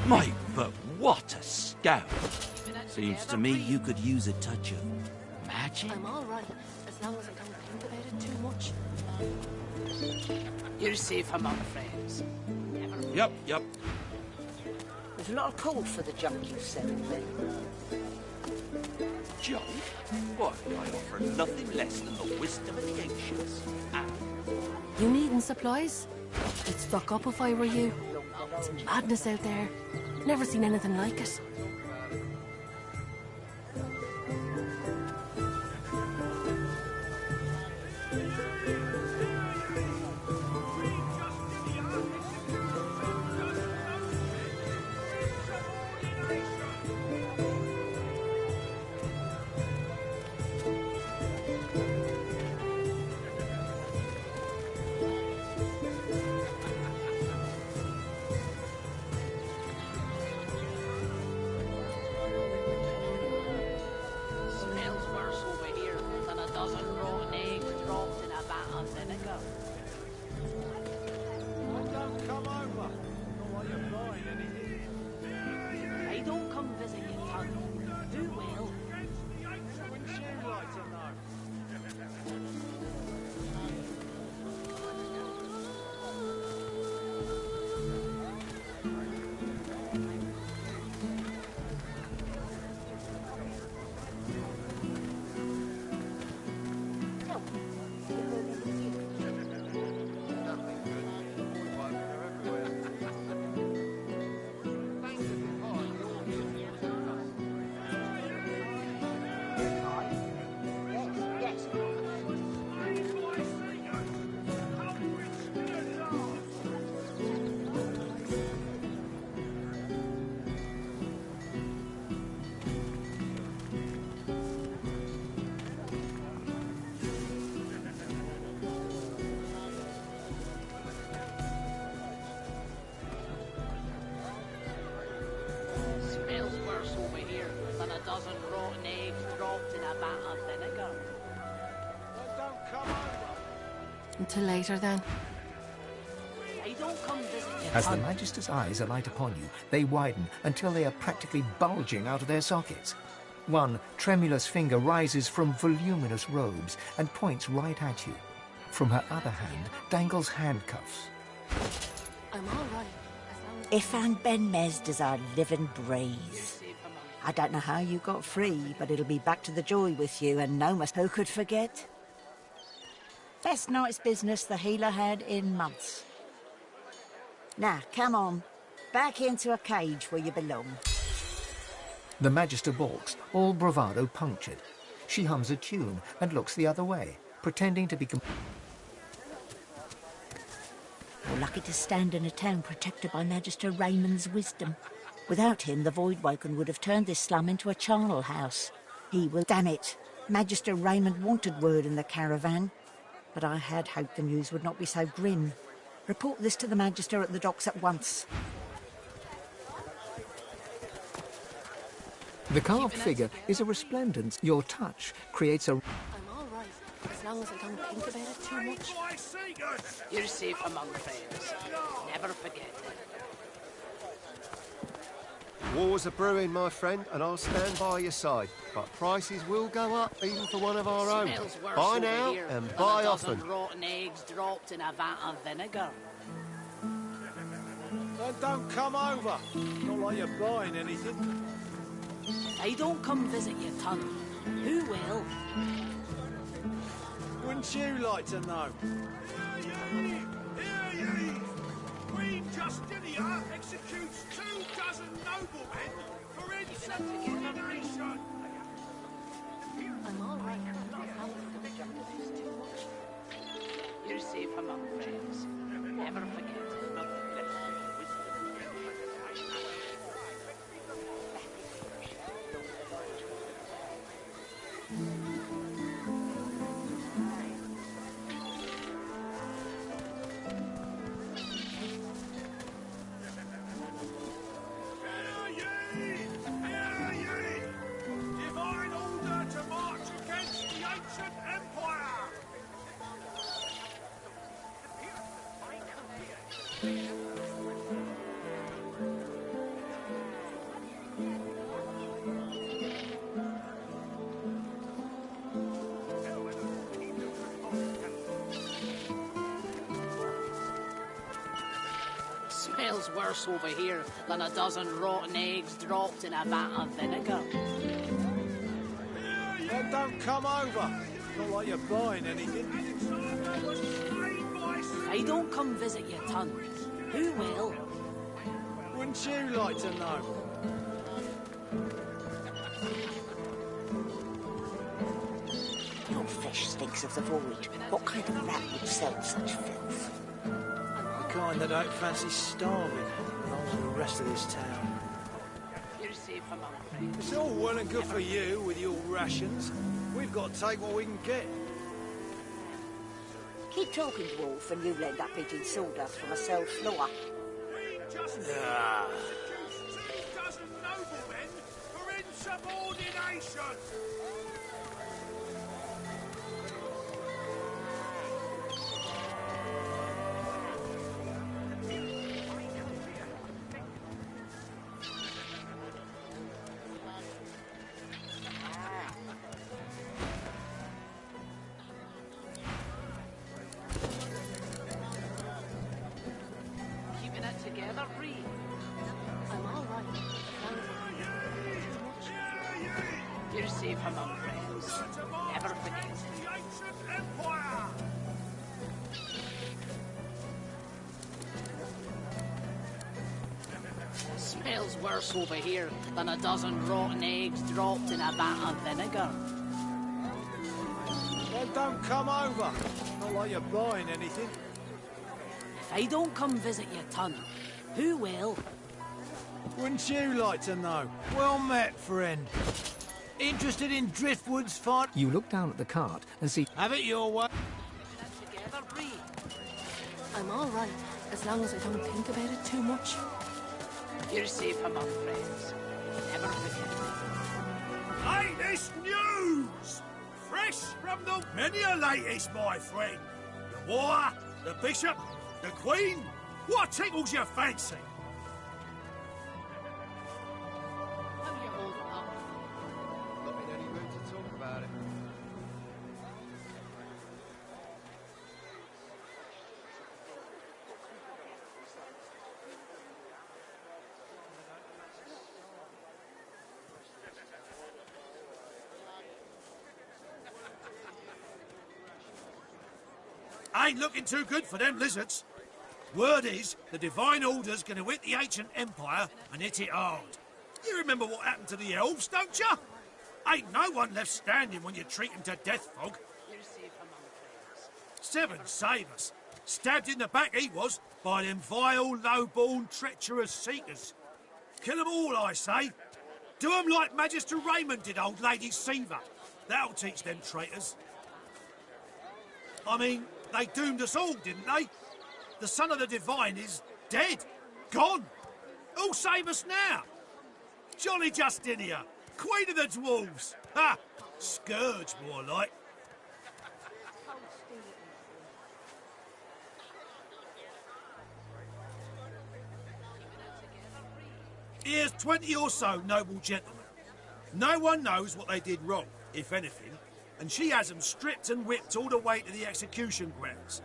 Mate, but what a scout! Seems to me you could use a touch of magic. I'm all right, as long as I don't think about it too much. You're safe among friends. Yep. There's a lot of code for the junk you sell, then. Junk? Why, I offer nothing less than the wisdom of the ancients. You needing supplies? I'd stock up if I were you. It's madness out there. Never seen anything like it. dozen rotten eggs dropped in a vat of vinegar. Don't come over. Not like you're buying anything. They don't come visit your tongue. Who will? Wouldn't you like to know? Smells worse over here than a dozen rotten eggs dropped in a vat of vinegar. Don't come over. Until later, then. They don't come visit your As the tongue. Magister's eyes alight upon you, they widen until they are practically bulging out of their sockets. One tremulous finger rises from voluminous robes and points right at you. From her other hand dangles handcuffs. I'm all right. Ifan Ben Mesda's our living breeze. I don't know how you got free, but it'll be back to the joy with you, and no mas who could forget? Best night's business the healer had in months. Now, come on. Back into a cage where you belong. The Magister balks, all bravado punctured. She hums a tune and looks the other way, pretending to be... You're lucky to stand in a town protected by Magister Raymond's wisdom. Without him, the Voidwoken would have turned this slum into a charnel house. He will... Damn it! Magister Raymond wanted word in the caravan, but I had hoped the news would not be so grim. Report this to the Magister at the docks at once. The carved figure is a resplendence. Your touch creates a... I'm all right, as long as I don't think about it too much. You're safe among friends. Never forget that. Wars are brewing, my friend, and I'll stand by your side. But prices will go up, even for one of our own. Smells worse Buy over now here and than buy a dozen often. rotten eggs dropped in a vat of vinegar. Don't come over. Not like you're buying anything. They don't come visit your tongue. Who will? Wouldn't you like to know? Queen Justinia executes 24 noblemen for insubordination. I'm all right. I don't think about it too much. You're safe among friends. Never forget. Divine order to march against the ancient empire! Smells worse over here than a dozen rotten eggs dropped in a vat of vinegar. Don't come over. Not like you're buying anything. They don't come visit your tongue. Who will? Wouldn't you like to know? Your fish stinks of the void. What kind of rat would sell such filth? The kind that don't fancy starving along with the rest of this town. You're safe among friends. It's all well and good for you with your rations. We've got to take what we can get. Keep talking, Dwarf, and you lend up eating sawdust from a cell floor. Ah. 24 noblemen for insubordination. You're safe among friends. Never forget. Smells worse over here than a dozen rotten eggs dropped in a vat of vinegar. Then don't come over. Not like you're buying anything. If I don't come visit you, Ton, who will? Wouldn't you like to know? Well met, friend. Interested in Driftwood's fight? You look down at the cart and see... Have it your way. Together, Bree. I'm all right, as long as I don't think about it too much. You're safe among friends. Never forget. Latest news! Fresh from the many a latest, my friend. The war, the bishop, the queen. What tickles your fancy? How you holding up? Not in any mood to talk about it. Ain't looking too good for them lizards. Word is, the Divine Order's gonna hit the ancient empire and hit it hard. You remember what happened to the elves, don't you? Ain't no one left standing when you treat them to death, Fog. You're safe among friends. Seven save us. Stabbed in the back he was by them vile, low-born, treacherous seekers. Kill 'em all, I say. Do 'em like Magister Raymond did old Lady Seaver. That'll teach them traitors. I mean, they doomed us all, didn't they? The son of the Divine is dead. Gone. Who'll save us now? Jolly Justinia, Queen of the Dwarves. Ha! Scourge, more like. Here's 20 or so noble gentlemen. No one knows what they did wrong, if anything, and she has them stripped and whipped all the way to the execution grounds.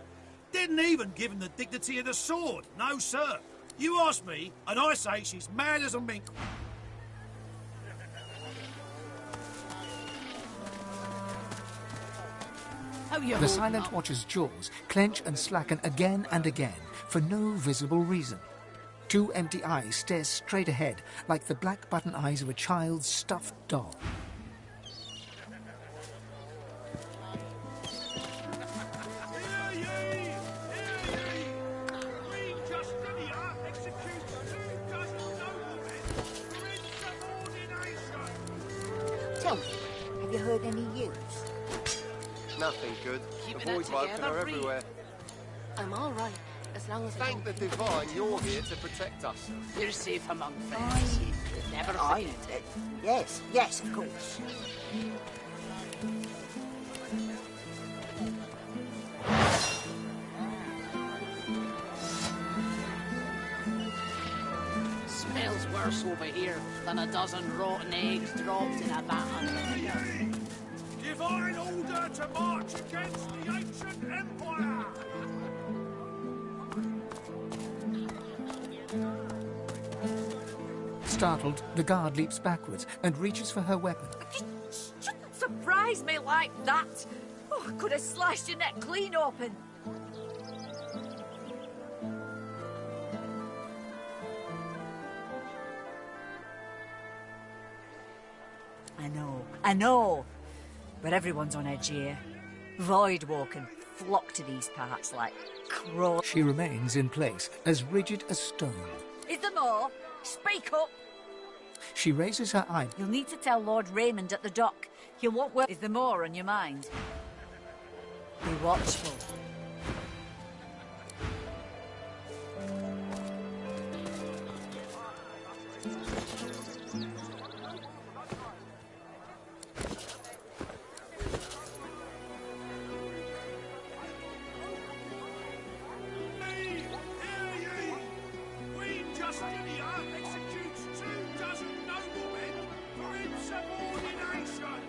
Didn't even give them the dignity of the sword, no sir. You ask me, and I say she's mad as a mink. The Silent Watcher's jaws clench and slacken again and again for no visible reason. Two empty eyes stare straight ahead like the black button eyes of a child's stuffed doll. Tell me, have you heard any news? Nothing good. Keeping The it void woken together, are Bree. everywhere. I'm all right, as long as I Thank the don't think Divine too you're much. here to protect us. You're safe among friends. Never forget. Yes, of course. Smells worse over here than a dozen rotten eggs dropped in a vat of vinegar. Divine Order to march against the ancient empire! Startled, the guard leaps backwards and reaches for her weapon. Shouldn't surprise me like that. Oh, I could have sliced your neck clean open. I know. But everyone's on edge here. Voidwalk flock to these parts like crows. She remains in place, as rigid as stone. Is there more? Speak up. She raises her eye. You'll need to tell Lord Raymond at the dock. He'll want work. Is there more on your mind? Be watchful. Queen Justinia executes 24 noblemen for insubordination!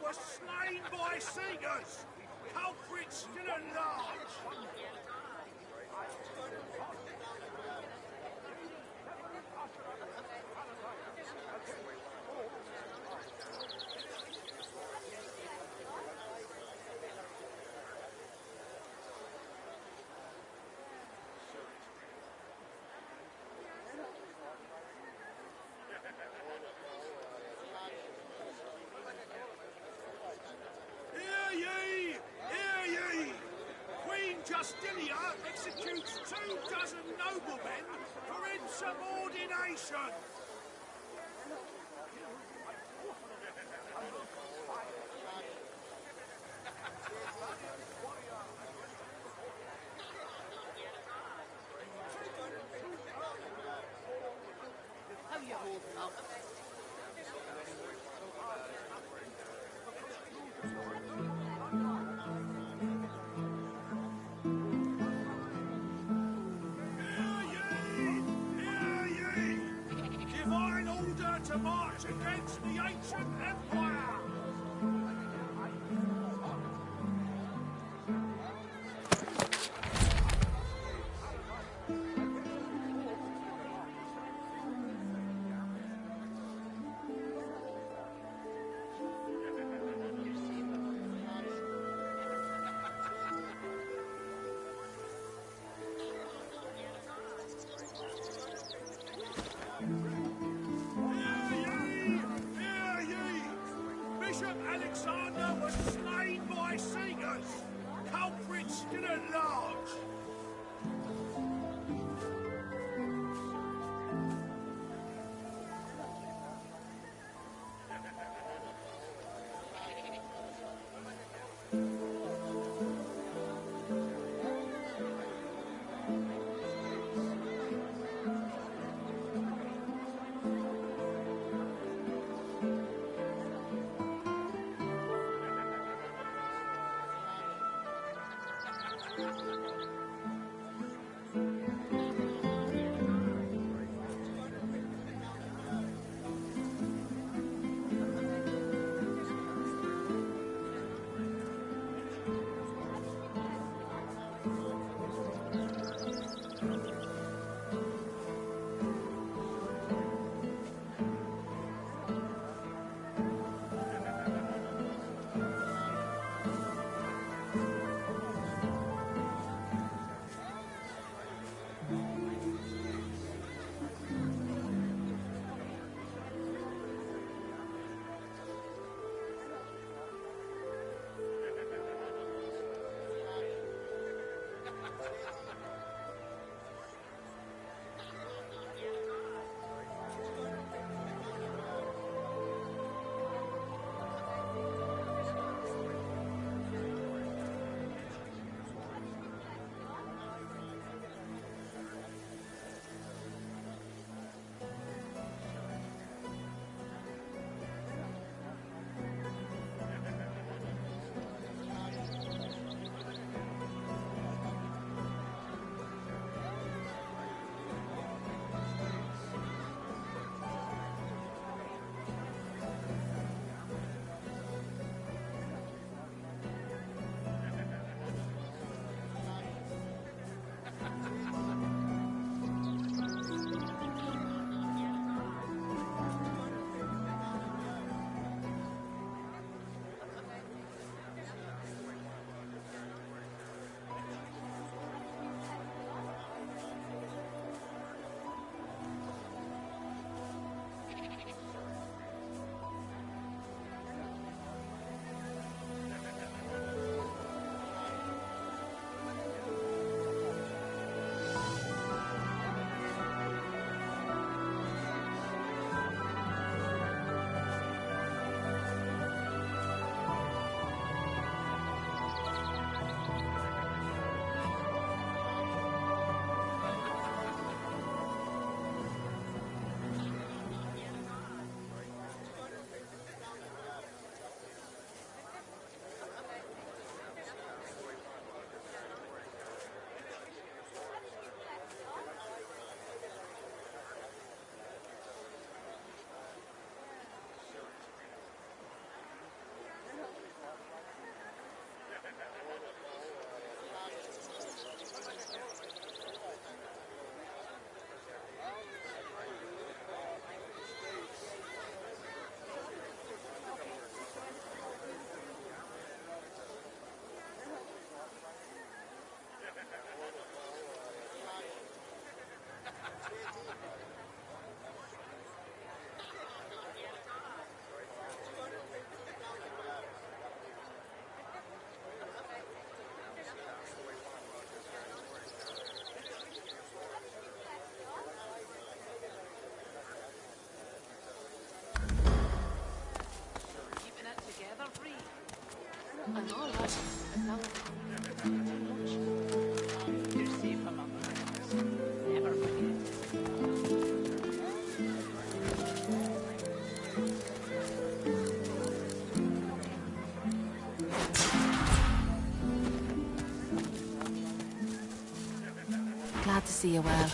was slain by seekers. Culprit still at large. Hear ye! Hear ye! Queen Justinia executes 24 noblemen for insubordination! How you holding up? Hear ye! Divine order to march against the ancient empire! Hear ye! Bishop Alexander was slain by seekers! Culprit still at large! Glad to see you well.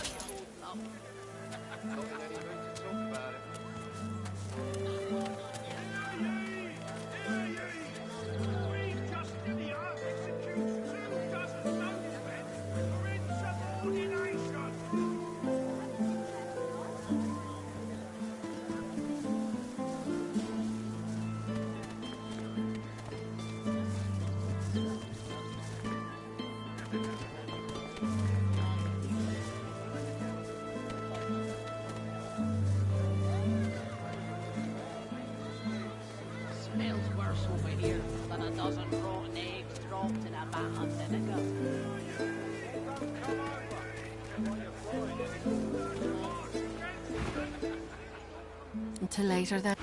Smells worse over here than a dozen rotten eggs dropped in a vat of vinegar. Until later, then.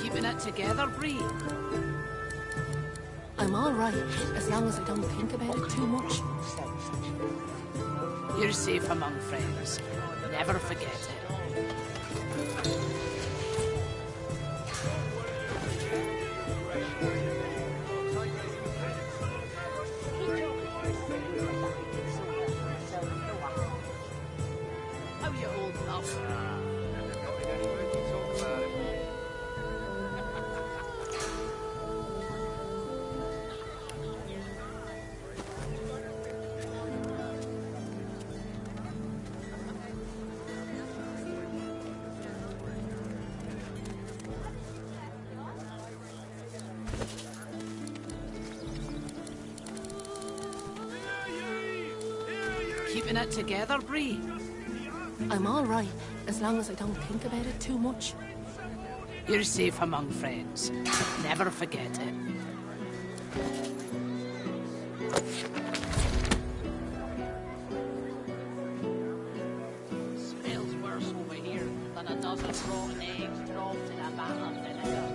Keeping it together, Bree? I'm all right, as long as I don't think about it too much. You're safe among friends. Never forget it. How you holding up? Keeping it together, Bree? I'm all right, as long as I don't think about it too much. You're safe among friends. Never forget it. Smells worse over here than a dozen rotten eggs dropped in a vat of vinegar.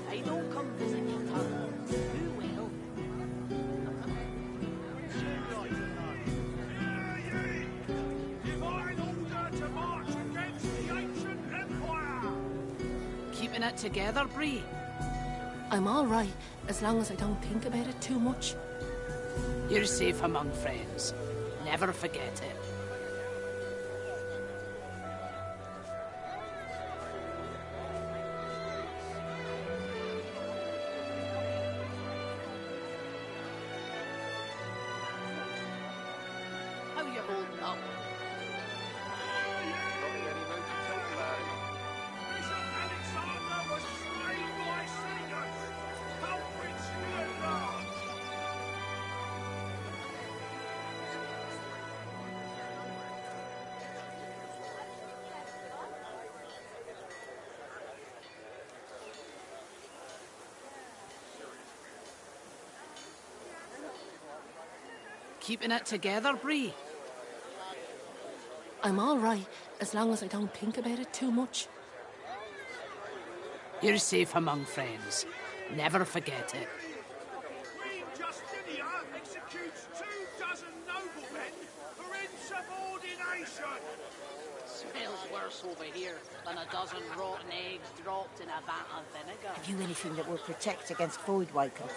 I don't come visit your town. Who will? Keeping it together, Bree? I'm all right, as long as I don't think about it too much. You're safe among friends. Never forget it. How you holding up? Keeping it together, Bree? I'm all right, as long as I don't think about it too much. You're safe among friends. Never forget it. Queen Justinia executes 24 noblemen for insubordination. Smells worse over here than a dozen rotten eggs dropped in a vat of vinegar. Have you anything that will protect against void-waking?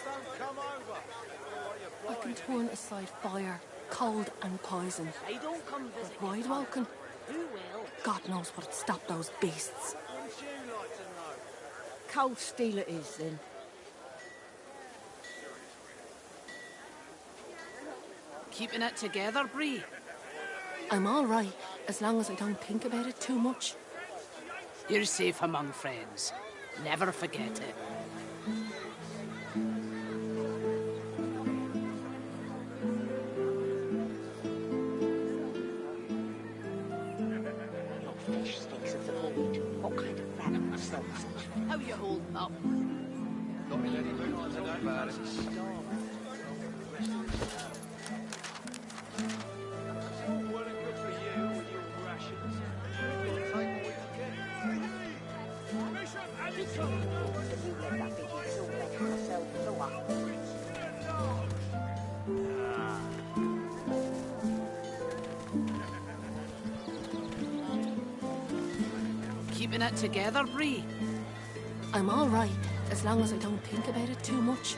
I can turn aside fire, cold and poison. I don't come visit But your void-waking, Who will? God knows what'd stop those beasts. Cold steel it is, then. Keeping it together, Bree? I'm all right, as long as I don't think about it too much. You're safe among friends. Never forget it. Your fish stinks of the void. What kind of rat sells it? How you holding up? Not in any mood to talk about it. Keeping it together, Bree? I'm all right, as long as I don't think about it too much.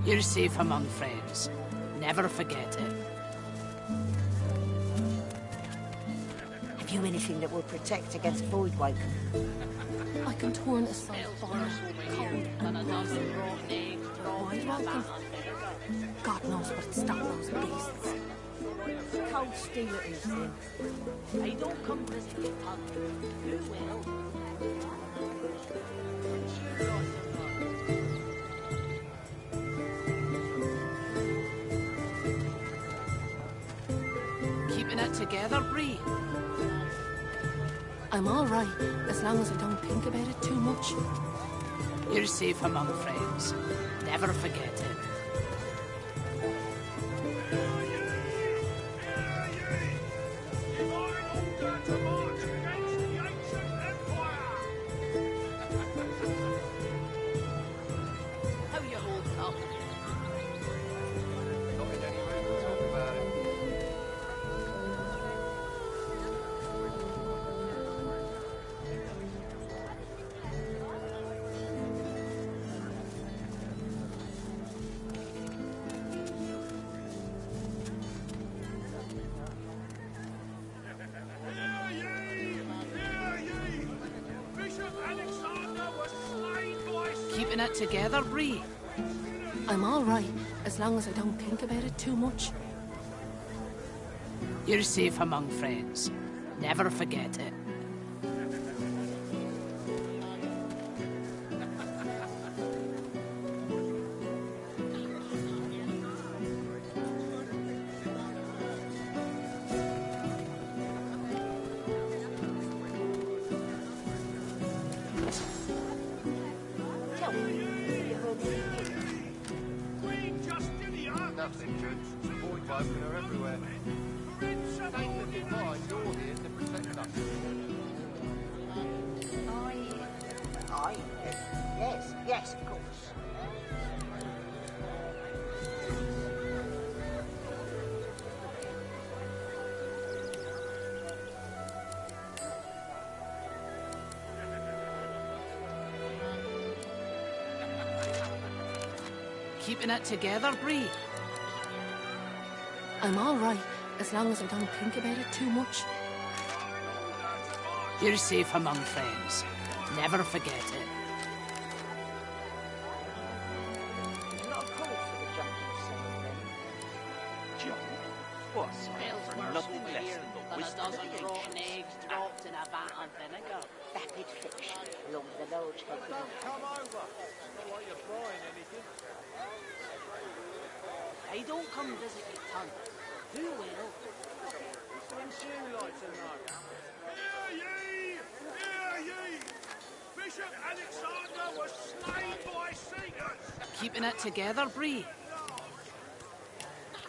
You're safe among friends. Never forget it. Have you anything that will protect against Voidwoken? I can turn aside fire, cold, And a dozen rotten eggs dropped in a Voidwoken. van. God knows what'd stop those beasts. Cold steel it is, then. I don't come visit you, Tug. Who will? Keeping it together, Bree? I'm all right, as long as I don't think about it too much. You're safe among friends. Never forget it. How you holding up? Not in any mood to talk about it. Keeping it together, Bree? I'm all right, as long as I don't think about it too much. You're safe among friends. Never forget it. Nothing, Judge. Voidwoken are everywhere. Don't look in mind, you're here to protect us. Yes, of course. Keeping it together, Bree? I'm all right, as long as I don't think about it too much. You're safe among friends. Never forget it. Not a call for the jumping sound, then. Jump? What? Smells For worse nothing over less here than the than a wisdom of dozen the rotten ancients. eggs dropped in a vat of vinegar. Vapid fiction along the large head of a Come over. Not like you're buying anything. I don't come visit you, Tug. Who will? Wouldn't you like to know? Hear ye! Hear ye! Bishop Alexander was slain by Seekers! Keeping it together, Bree?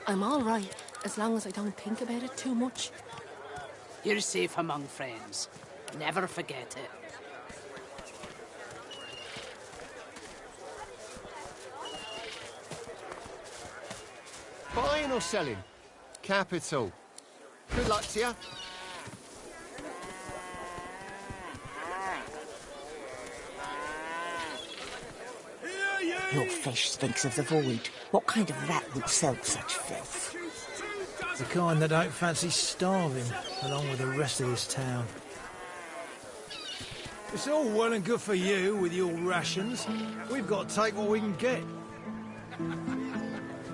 I'm all right, as long as I don't think about it too much. You're safe among friends. Never forget it. Buying or selling? Capital. Good luck to you. Your flesh stinks of the void. What kind of rat would sell such filth? The kind that don't fancy starving, along with the rest of this town. It's all well and good for you with your rations. We've got to take what we can get.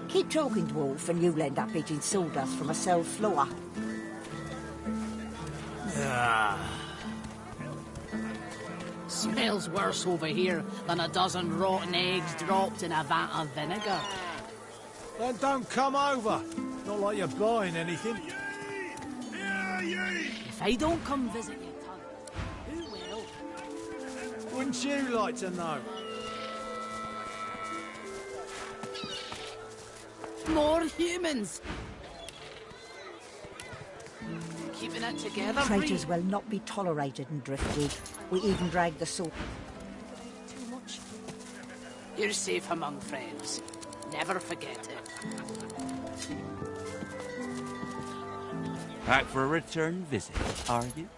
Keep talking, dwarf, and you'll end up eating sawdust from a cell floor. Ah. Smells worse over here than a dozen rotten eggs dropped in a vat of vinegar. Then don't come over. Not like you're buying anything. If I don't come visit you, Tug, who will? Wouldn't you like to know? More humans! Keeping it together, Traitors Bree? will not be tolerated in Driftwood. We even drag the sword. Too much. You're safe among friends. Never forget it. Back for a return visit, are you?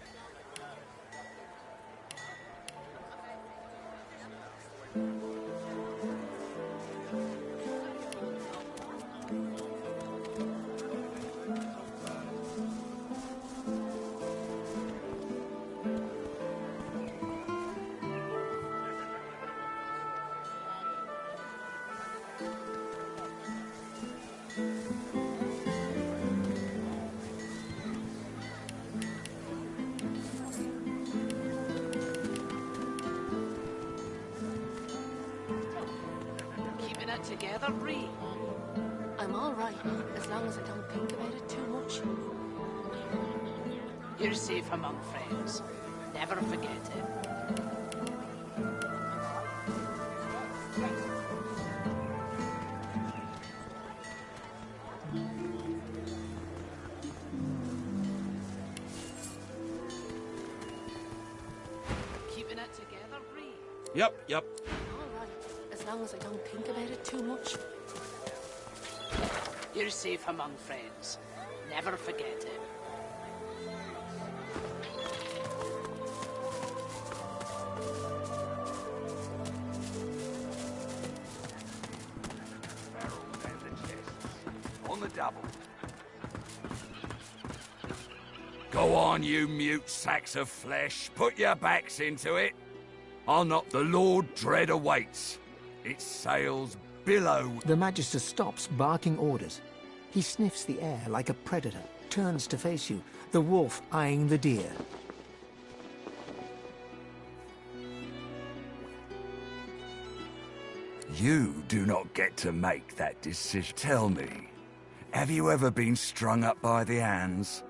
it together, Bree. I'm all right, as long as I don't think about it too much. You're safe among friends. Never forget it. Keeping it together, Bree. Yep. All right, as long as I don't think about it too much. You're safe among friends. Never forget it. On the double. Go on, you mute sacks of flesh. Put your backs into it. I'll not. The Lord Dread awaits. Its sails billow. The Magister stops, barking orders. He sniffs the air like a predator, turns to face you, the wolf eyeing the deer. You do not get to make that decision. Tell me, have you ever been strung up by the hands?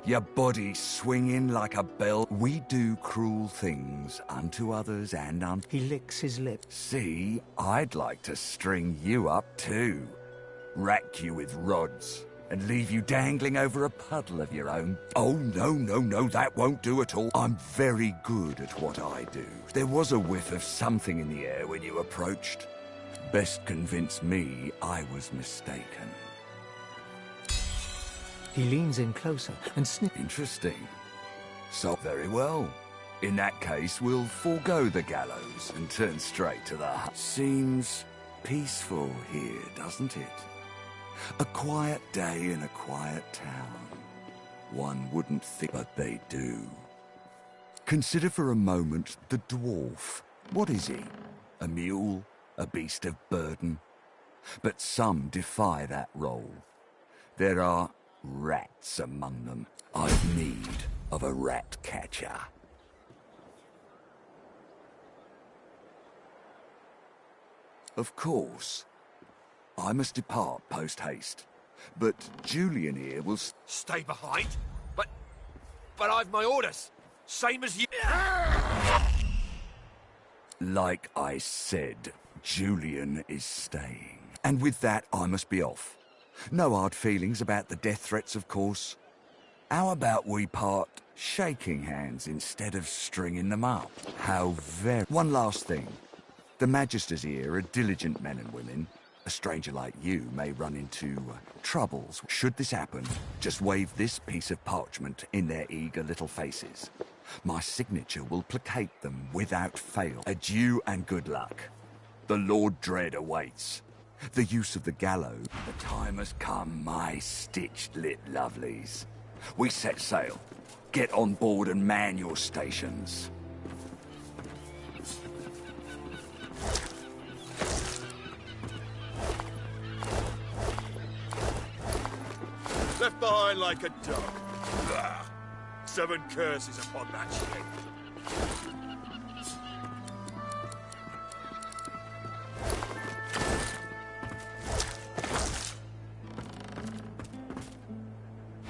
Your body swinging like a bell? We do cruel things unto others and unto... He licks his lips. See, I'd like to string you up too. Rack you with rods and leave you dangling over a puddle of your own. Oh, no, that won't do at all. I'm very good at what I do. There was a whiff of something in the air when you approached. Best convince me I was mistaken. He leans in closer and sniffs. Interesting. So, very well. In that case, we'll forego the gallows and turn straight to the hut. Seems peaceful here, doesn't it? A quiet day in a quiet town. One wouldn't think, but they do. Consider for a moment the dwarf. What is he? A mule? A beast of burden? But some defy that role. There are rats among them. I've need of a rat catcher. Of course, I must depart post-haste, but Julian here will... Stay behind? But I've my orders. Same as you... Like I said, Julian is staying. And with that, I must be off. No hard feelings about the death threats, of course. How about we part shaking hands instead of stringing them up? How very... One last thing. The Magisters here are diligent men and women. A stranger like you may run into troubles. Should this happen, just wave this piece of parchment in their eager little faces. My signature will placate them without fail. Adieu and good luck. The Lord Dread awaits. The use of the gallows. The time has come, my stitched-lit lovelies. We set sail. Get on board and man your stations. Left behind like a dog. Ugh. 7 curses upon that ship.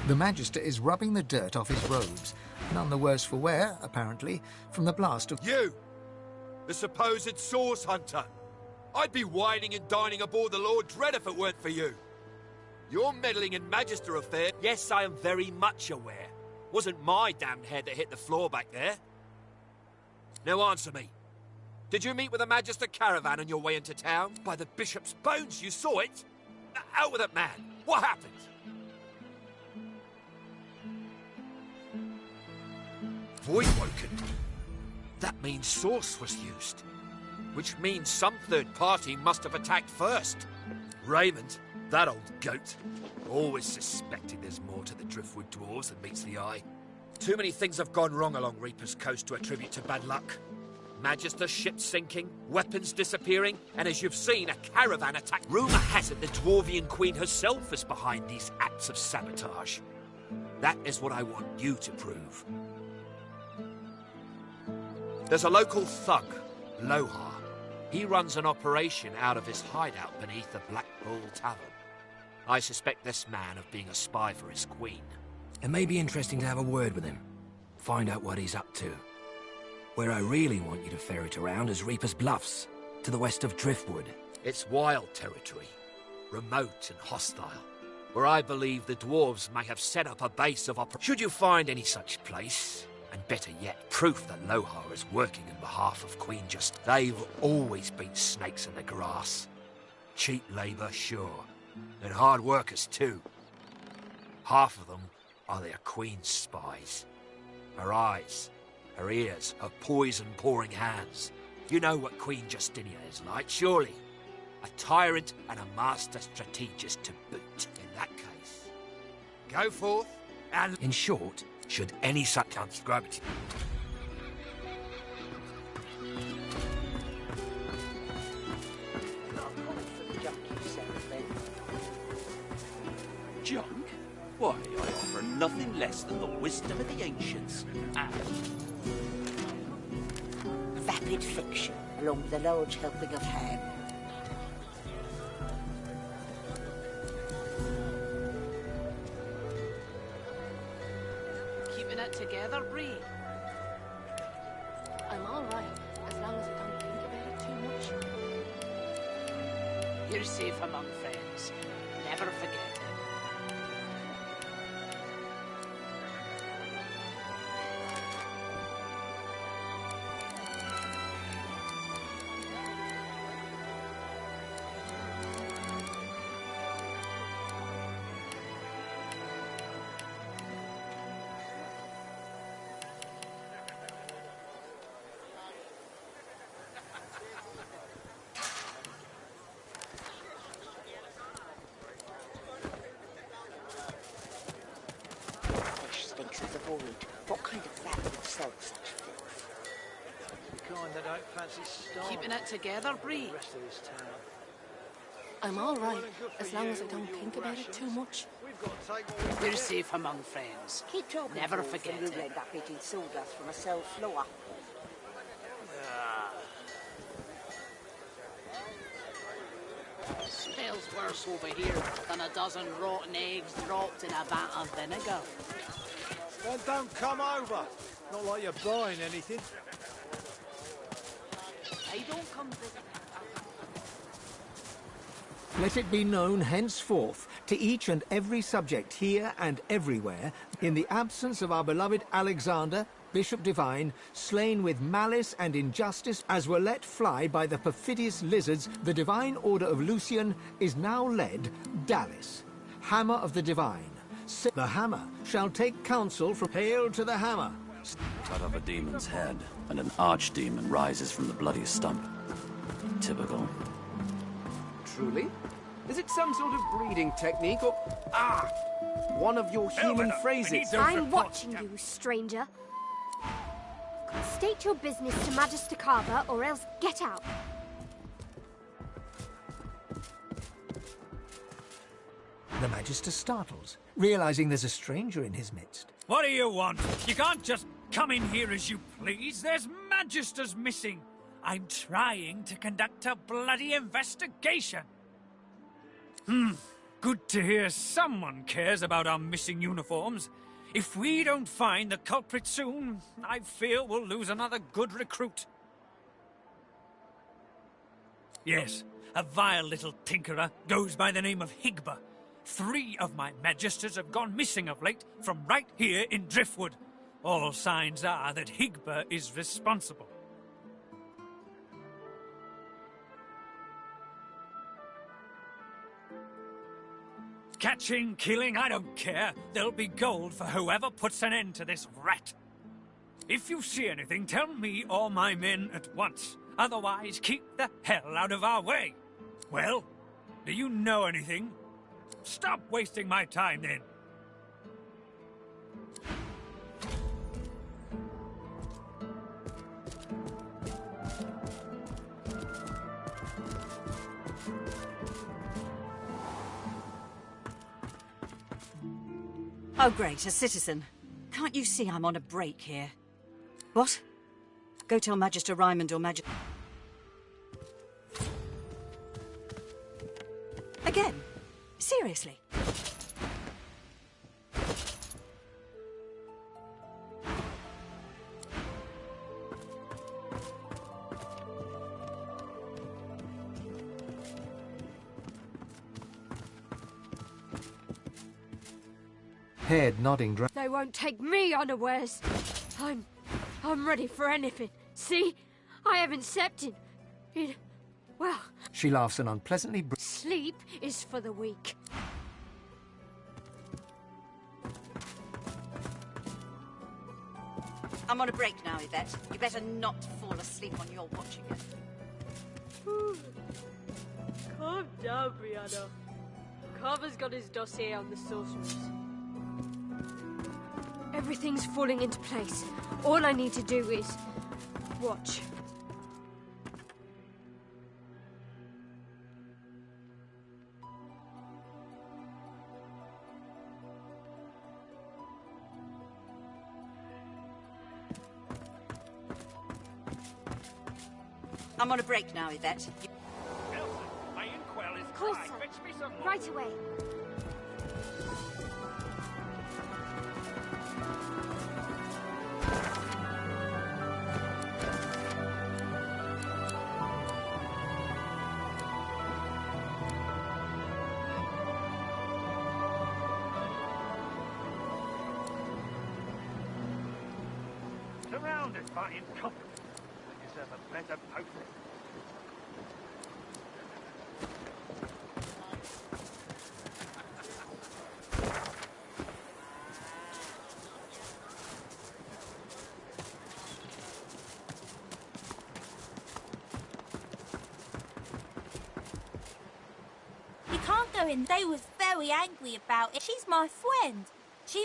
The Magister is rubbing the dirt off his robes, none the worse for wear, apparently, from the blast of... You! The supposed source hunter! I'd be whining and dining aboard the Lord Dread if it weren't for you. Your meddling in Magister affair, yes, I am very much aware. Wasn't my damned head that hit the floor back there. Now answer me. Did you meet with a Magister caravan on your way into town? By the Bishop's bones, you saw it? Out with it, man! What happened? Voidwoken? That means source was used. Which means some third party must have attacked first. Raymond, that old goat, always suspecting there's more to the Driftwood dwarves than meets the eye. Too many things have gone wrong along Reaper's Coast to attribute to bad luck. Magister ships sinking, weapons disappearing, and as you've seen, a caravan attack. Rumour has it the Dwarvian Queen herself is behind these acts of sabotage. That is what I want you to prove. There's a local thug, Lohar. He runs an operation out of his hideout beneath the Black Bull Tavern. I suspect this man of being a spy for his queen. It may be interesting to have a word with him. Find out what he's up to. Where I really want you to ferret around is Reaper's Bluffs, to the west of Driftwood. It's wild territory, remote and hostile, where I believe the dwarves may have set up a base of operation. Should you find any such place, and better yet, proof that Lohar is working in behalf of Queen Just, they've always been snakes in the grass. Cheap labour, sure, and hard workers too. Half of them are their queen's spies. Her eyes, her ears, her poison-pouring hands. You know what Queen Justinia is like, surely. A tyrant and a master strategist to boot. In that case, go forth and... In short, should any such chance grab it. Junk? Why, I offer nothing less than the wisdom of the ancients. And... vapid fiction, along with a large helping of ham. Keeping it together, Bree? I'm all right, as long as I don't think about it too much. You're safe among friends. Never forget it. Stinks of the void. What kind of rat would sell such filth? The kind that don't fancy starving. Keeping it together, Bree? The rest of this town. I'm all right, as long as I don't think about it too much. You're safe among friends. Keep talking. Never Wolf, forget and you'll it. end up eating sawdust from a cell floor. Smells worse over here than a dozen rotten eggs dropped in a vat of vinegar. Then don't come over. Not like you're buying anything. I don't come visiting. Let it be known henceforth to each and every subject here and everywhere, in the absence of our beloved Alexander, Bishop Divine, slain with malice and injustice as were let fly by the perfidious lizards, the Divine Order of Lucian is now led Dallas, Hammer of the Divine. The Hammer shall take counsel from... Hail to the Hammer! Cut off a demon's head, and an archdemon rises from the bloody stump. Typical. Truly? Is it some sort of breeding technique, or... Ah! One of your human phrases. I'm watching you, stranger. State your business to Magister Carver, or else get out. The Magister startles, realizing there's a stranger in his midst. What do you want? You can't just come in here as you please. There's Magisters missing. I'm trying to conduct a bloody investigation. Good to hear someone cares about our missing uniforms. If we don't find the culprit soon, I fear we'll lose another good recruit. Yes, a vile little tinkerer goes by the name of Higba. 3 of my Magisters have gone missing of late from right here in Driftwood. All signs are that Higba is responsible. Catching, killing, I don't care. There'll be gold for whoever puts an end to this rat. If you see anything, tell me or my men at once. Otherwise, keep the hell out of our way. Well, do you know anything? Stop wasting my time, then. Oh, great, a citizen. Can't you see I'm on a break here? What? Go tell Magister Raymond or Seriously. Head nodding. They won't take me unawares. I'm ready for anything. See? I haven't slept well, She laughs an unpleasantly. sleep is for the weak. I'm on a break now, Yvette. You better not fall asleep on your watch again. Calm down, Brianna. Carver's got his dossier on the sorcerers. Everything's falling into place. All I need to do is watch. I'm on a break now, Yvette. My inkwell is Of course, dry. sir. Fetch me some more. Right away. Surrounded by incompetence. I deserve a better post. You can't go in. They was very angry about it. She's my friend.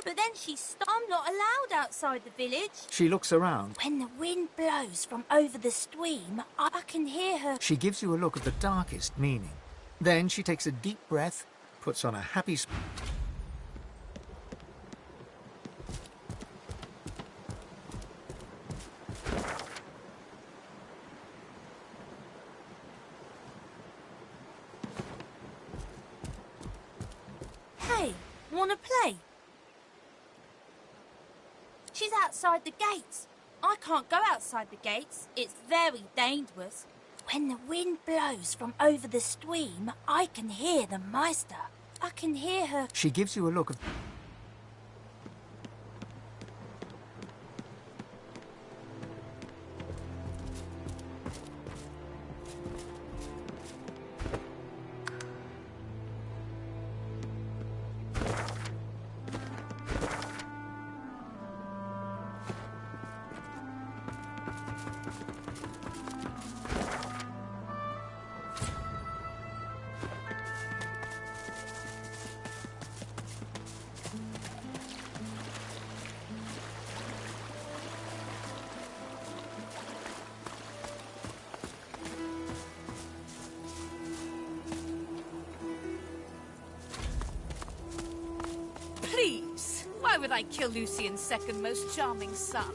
But then she stopped. I'm not allowed outside the village. She looks around. When the wind blows from over the stream, I can hear her. She gives you a look of the darkest meaning. Then she takes a deep breath, puts on a happy Hey, wanna play? She's outside the gates. I can't go outside the gates. It's very dangerous. When the wind blows from over the stream, I can hear the Meister. I can hear her. She gives you a look of... Please, why would I kill Lucian's second most charming son?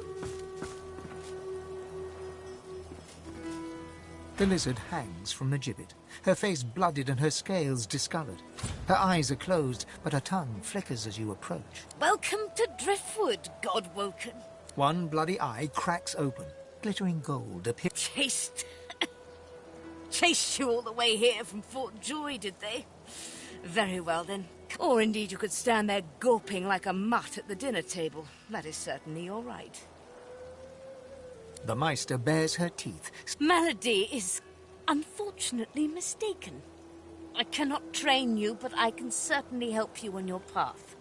The lizard hangs from the gibbet, her face blooded and her scales discoloured. Her eyes are closed, but her tongue flickers as you approach. Welcome to Driftwood, God-woken. One bloody eye cracks open. Glittering gold appears. Chased you all the way here from Fort Joy, did they? Very well, then. Or indeed you could stand there gawping like a mutt at the dinner table. That is certainly all right. The Meister bares her teeth. Melody is unfortunately mistaken. I cannot train you, but I can certainly help you on your path.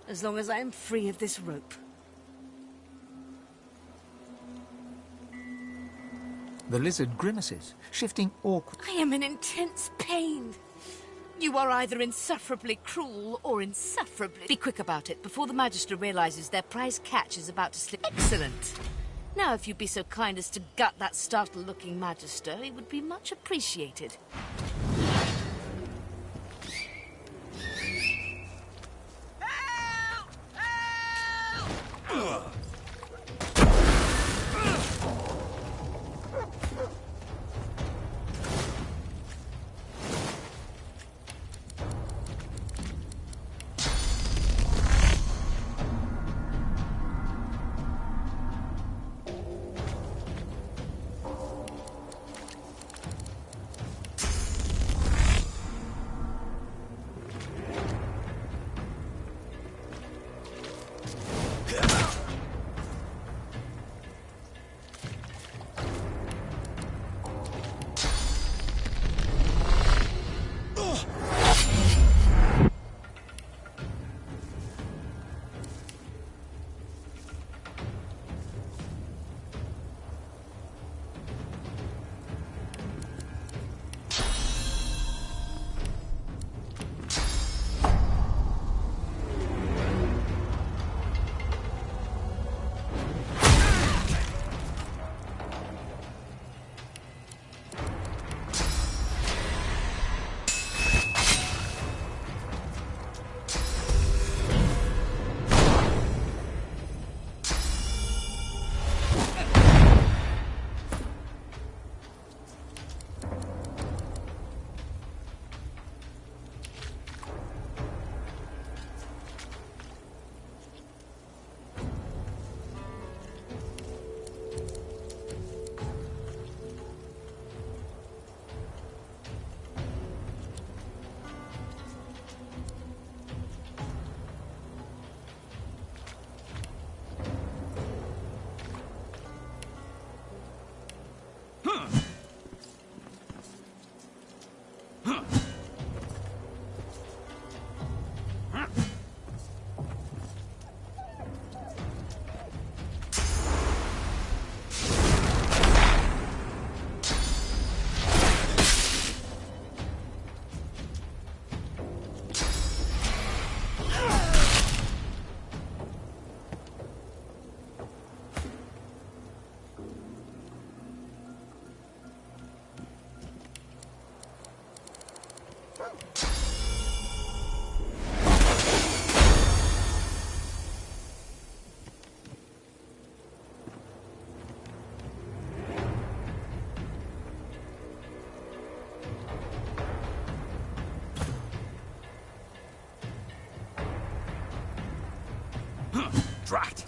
As long as I am free of this rope. The lizard grimaces, shifting awkwardly. I am in intense pain. You are either insufferably cruel or insufferably... Be quick about it, before the Magister realizes their prize catch is about to slip. Excellent. Now, if you'd be so kind as to gut that startled-looking Magister, it would be much appreciated. Drat!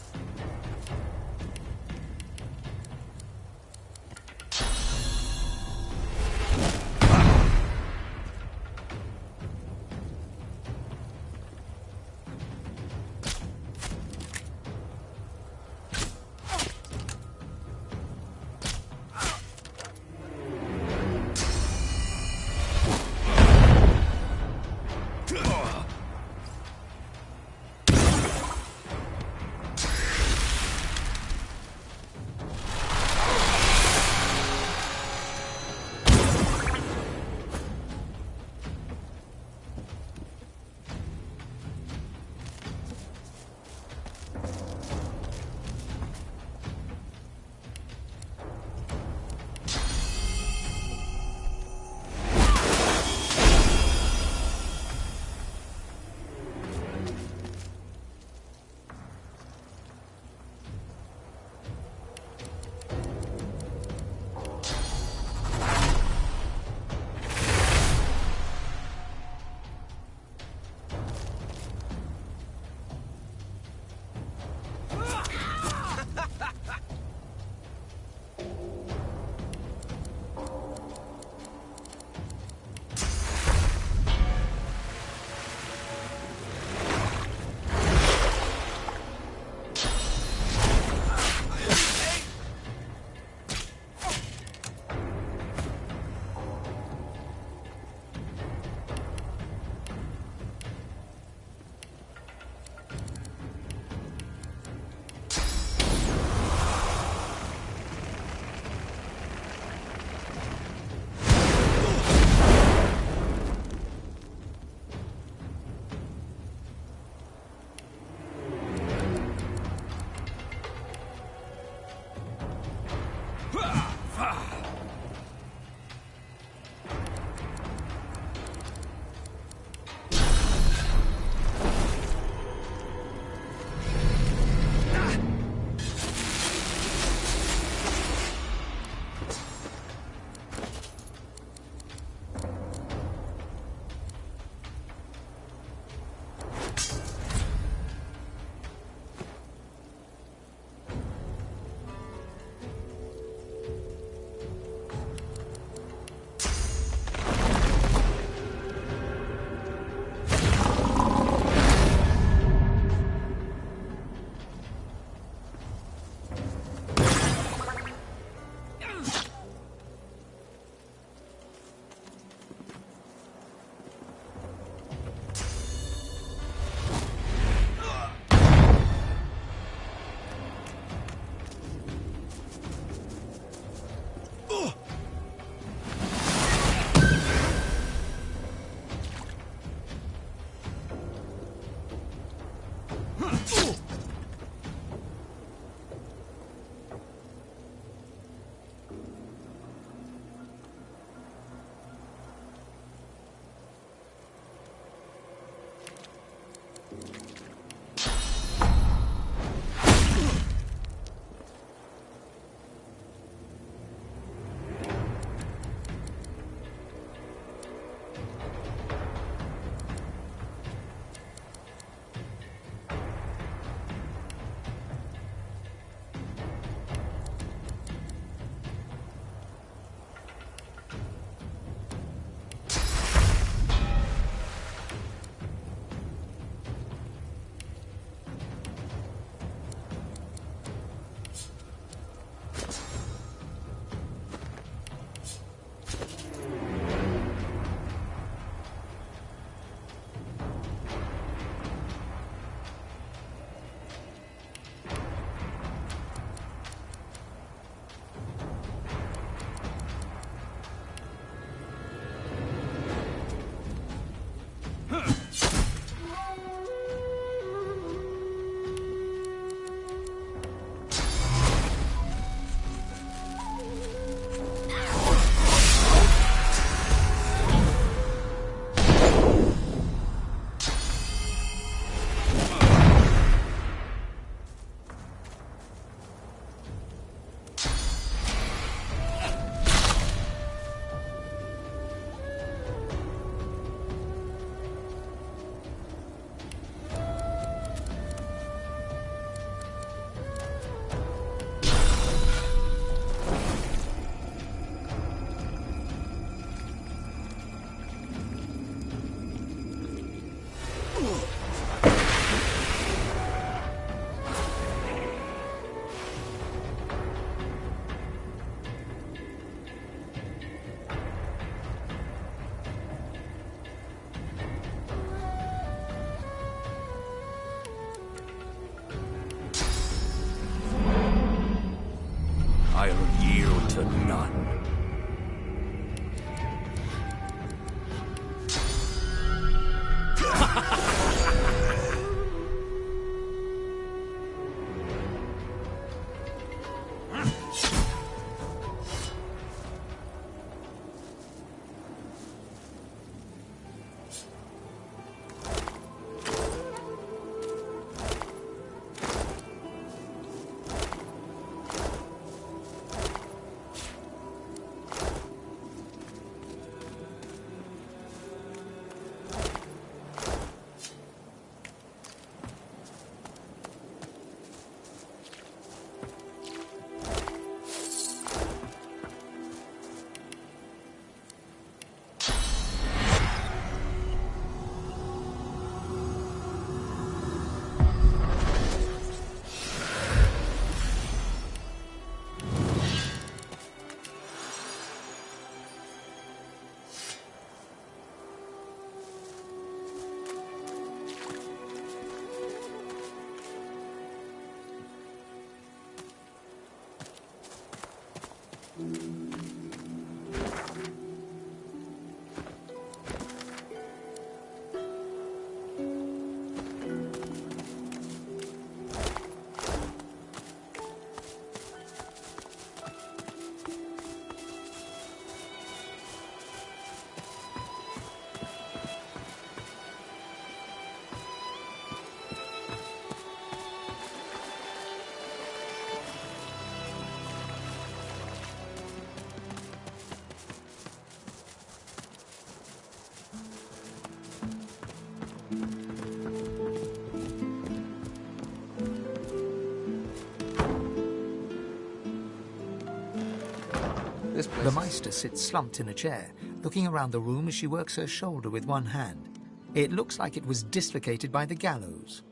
first place. The Meister sits slumped in a chair, looking around the room as she works her shoulder with one hand. It looks like it was dislocated by the gallows.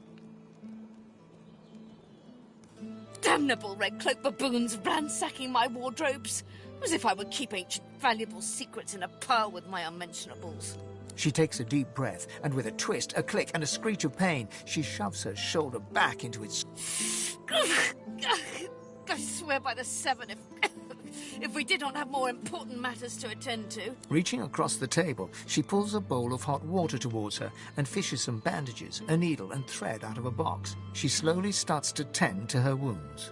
Damnable red cloak baboons ransacking my wardrobes, as if I would keep ancient valuable secrets in a pile with my unmentionables. She takes a deep breath, and with a twist, a click, and a screech of pain, she shoves her shoulder back into its... I swear by the seven, if we did not have more important matters to attend to. Reaching across the table, she pulls a bowl of hot water towards her and fishes some bandages, a needle, and thread out of a box. She slowly starts to tend to her wounds.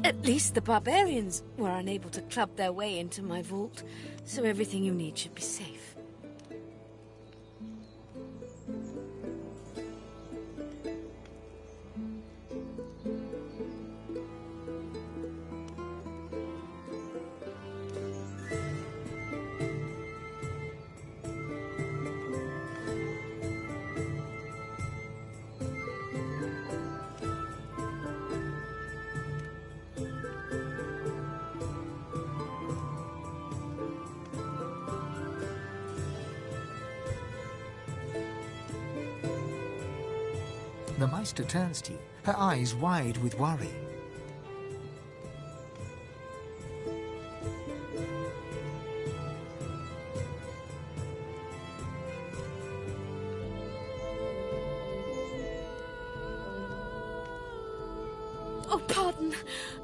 At least the barbarians were unable to club their way into my vault, so everything you need should be safe. The Meister turns to you, her eyes wide with worry. Oh, pardon.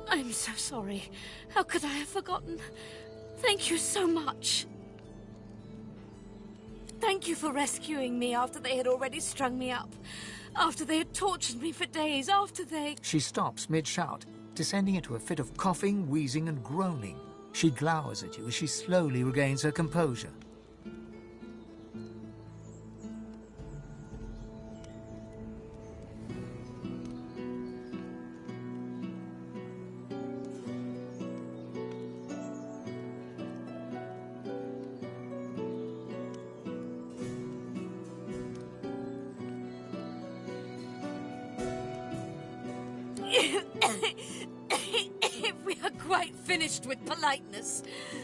I'm so sorry. How could I have forgotten? Thank you so much. Thank you for rescuing me after they had already strung me up. After they had tortured me for days, after they... She stops mid-shout, descending into a fit of coughing, wheezing, and groaning. She glowers at you as she slowly regains her composure. If we are quite finished with politeness,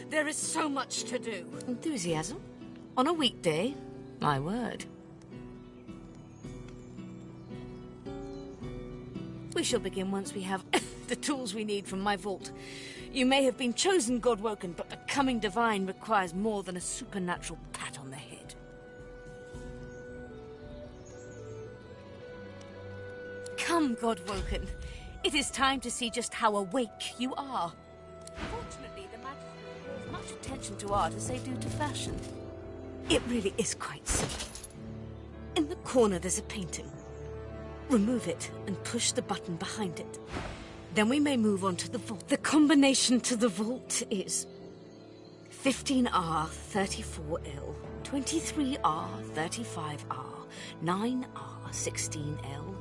there is so much to do. Enthusiasm? On a weekday? My word. We shall begin once we have the tools we need from my vault. You may have been chosen God-woken, but becoming divine requires more than a supernatural pat on the head. Come, God-woken. It is time to see just how awake you are. Fortunately, the Magister draws much attention to art as they do to fashion. It really is quite simple. In the corner there's a painting. Remove it and push the button behind it. Then we may move on to the vault. The combination to the vault is 15R 34L, 23R 35R, 9R 16L,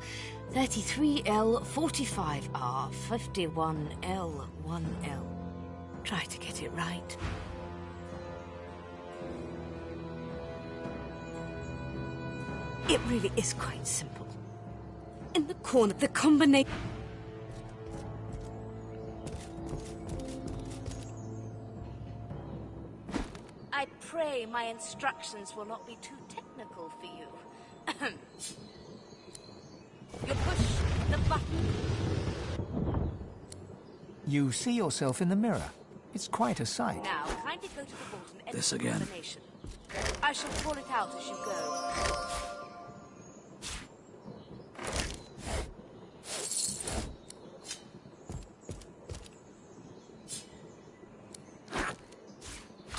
33L 45R, 51L 1L. Try to get it right. It really is quite simple. In the corner, the combination... I pray my instructions will not be too technical for you. You push the button. You see yourself in the mirror. It's quite a sight. Now, kindly go to the vault and enter This the again. combination. I shall call it out as you go.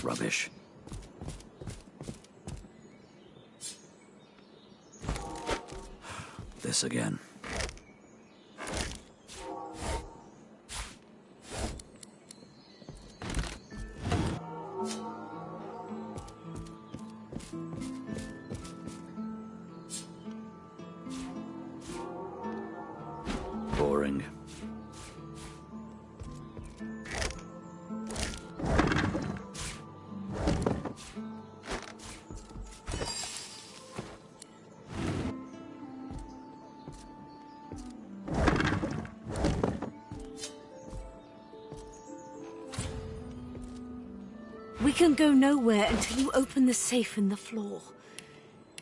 Rubbish. This again. Boring. can go nowhere until you open the safe in the floor.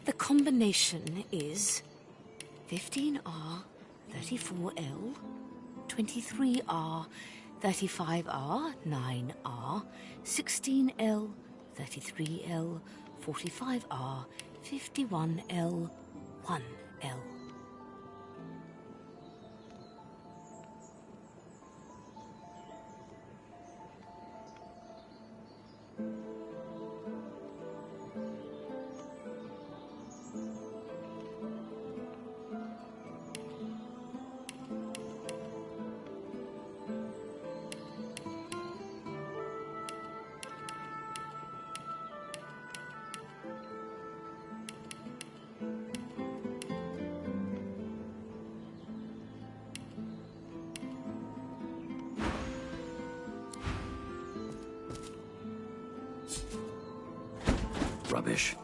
The combination is 15R, 34L, 23R, 35R, 9R, 16L, 33L, 45R, 51L, 1L. Rubbish.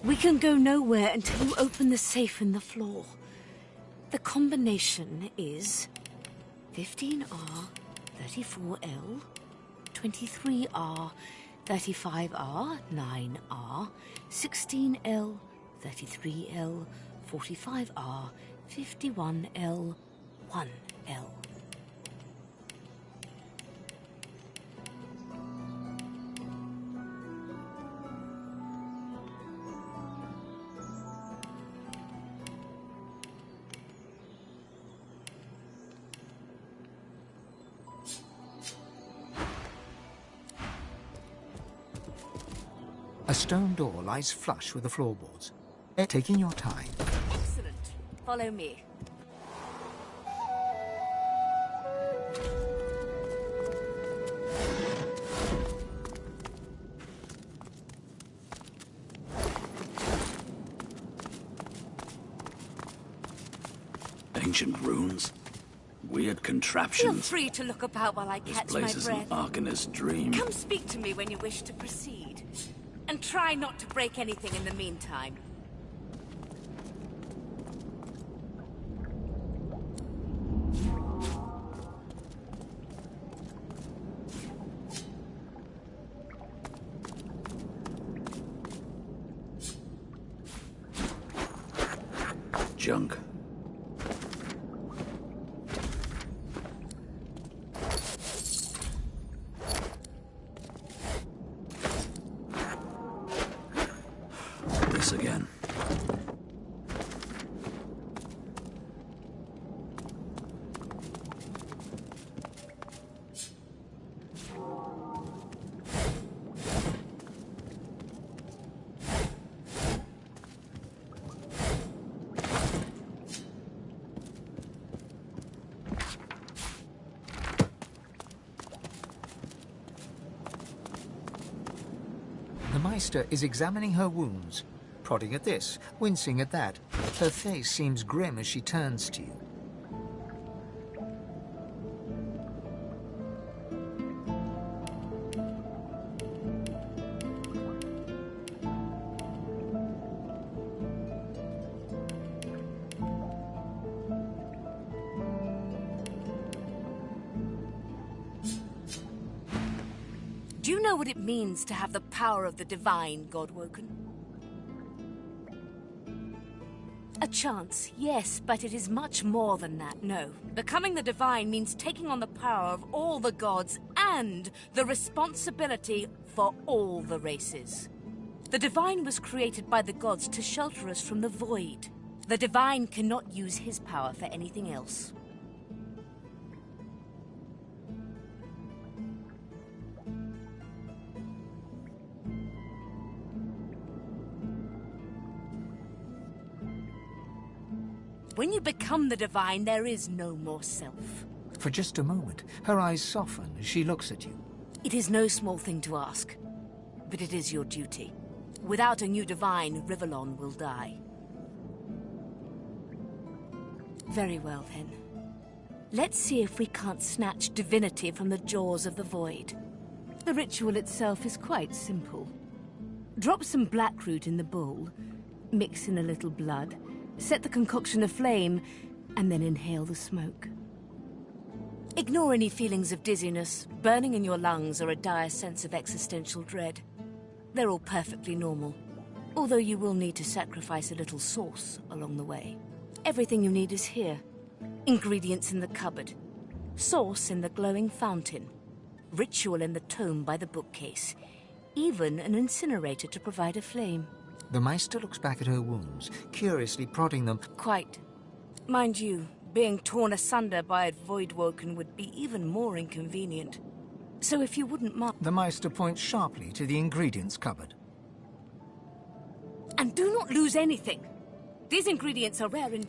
We can go nowhere until you open the safe in the floor. The combination is 15R, 34L, 23R, 35R, 9R, 16L, 33L, 45R, 51L, 1L. A stone door lies flush with the floorboards. Taking your time. Excellent. Follow me. Ancient runes? Weird Feel contraptions? free to look about while I This catch place my is breath. an Arcanist dream. Come speak to me when you wish to proceed. And try not to break anything in the meantime. Junk. This again. The Meister is examining her wounds, prodding at this, wincing at that. Her face seems grim as she turns to you. Do you know what it means to have the power of the divine, Godwoken? A chance, yes, but it is much more than that, no. Becoming the divine means taking on the power of all the gods and the responsibility for all the races. The divine was created by the gods to shelter us from the void. The divine cannot use his power for anything else. When you become the divine, there is no more self. For just a moment, her eyes soften as she looks at you. It is no small thing to ask, but it is your duty. Without a new divine, Rivellon will die. Very well, then. Let's see if we can't snatch divinity from the jaws of the void. The ritual itself is quite simple. Drop some blackroot in the bowl, mix in a little blood, set the concoction aflame, and then inhale the smoke. Ignore any feelings of dizziness, burning in your lungs, or a dire sense of existential dread. They're all perfectly normal, although you will need to sacrifice a little sauce along the way. Everything you need is here. Ingredients in the cupboard, sauce in the glowing fountain, ritual in the tome by the bookcase, even an incinerator to provide a flame. The Meister looks back at her wounds, curiously prodding them. Quite. Mind you, being torn asunder by a Voidwoken would be even more inconvenient. So if you wouldn't mind... The Meister points sharply to the ingredients cupboard. And do not lose anything. These ingredients are rare and...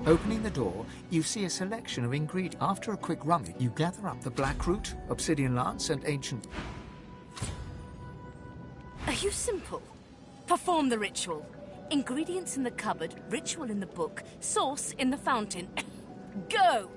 Opening the door, you see a selection of ingredients. After a quick rummage, you gather up the blackroot, obsidian lance, and ancient... Are you simple? Perform the ritual. Ingredients in the cupboard, ritual in the book, sauce in the fountain. Go!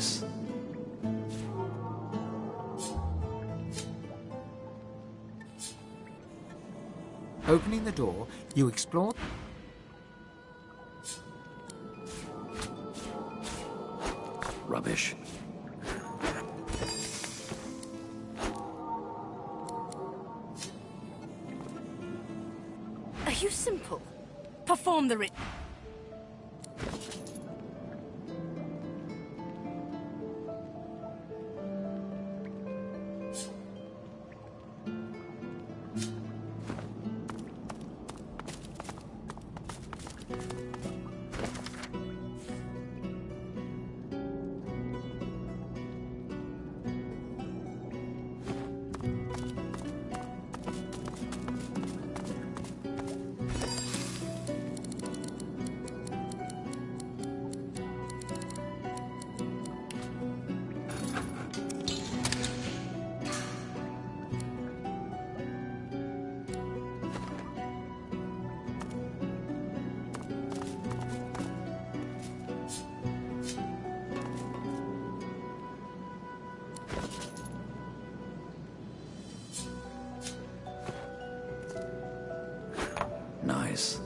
Nice. Opening the door, you explore... Rubbish. Are you simple? Perform the ritual. Nice.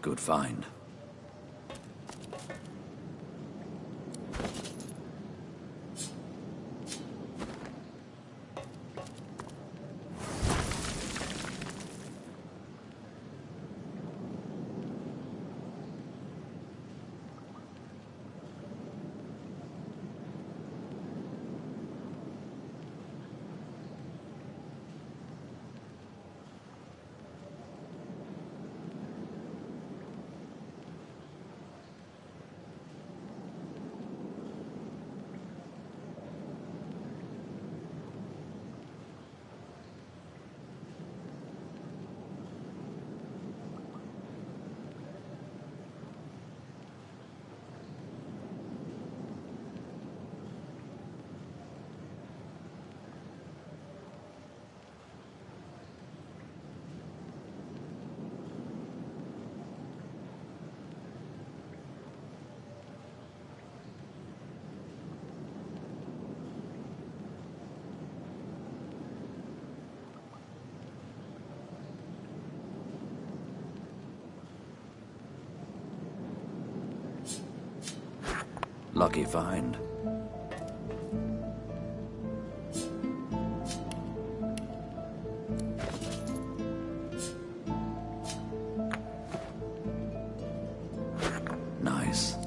Good find. Lucky find. Nice.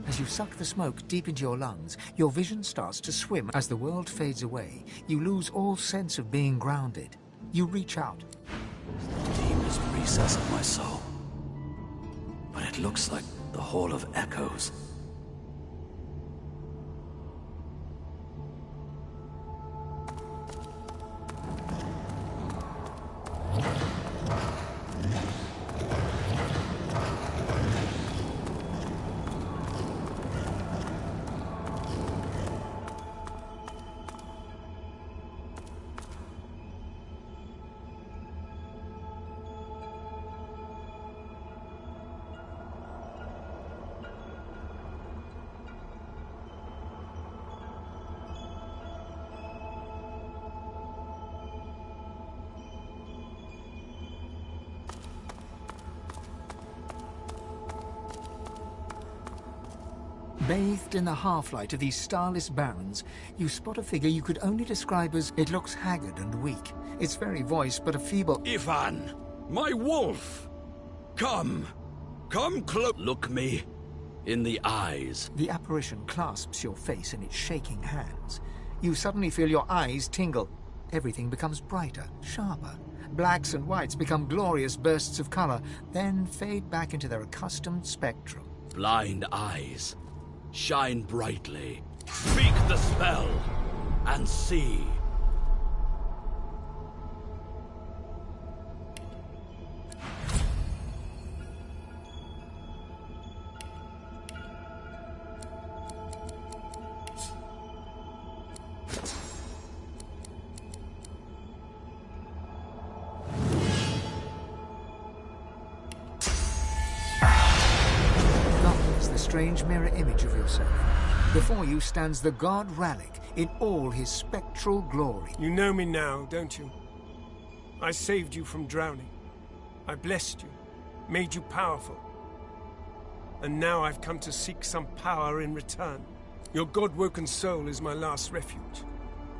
As you suck the smoke deep into your lungs, your vision starts to swim. As the world fades away, you lose all sense of being grounded. You reach out. Deepest recess of my soul. But it looks like the Hall of Echoes. Bathed in the half-light of these starless barrens, you spot a figure you could only describe as... It looks haggard and weak. Its very voice but a feeble... Ivan, my wolf! Come close. Look me in the eyes. The apparition clasps your face in its shaking hands. You suddenly feel your eyes tingle. Everything becomes brighter, sharper. Blacks and whites become glorious bursts of color, then fade back into their accustomed spectrum. Blind eyes. shine brightly. Speak the spell, and see. Strange mirror image of yourself. Before you stands the god Rallick in all his spectral glory. You know me now, don't you? I saved you from drowning. I blessed you, made you powerful. And now I've come to seek some power in return. Your god-woken soul is my last refuge,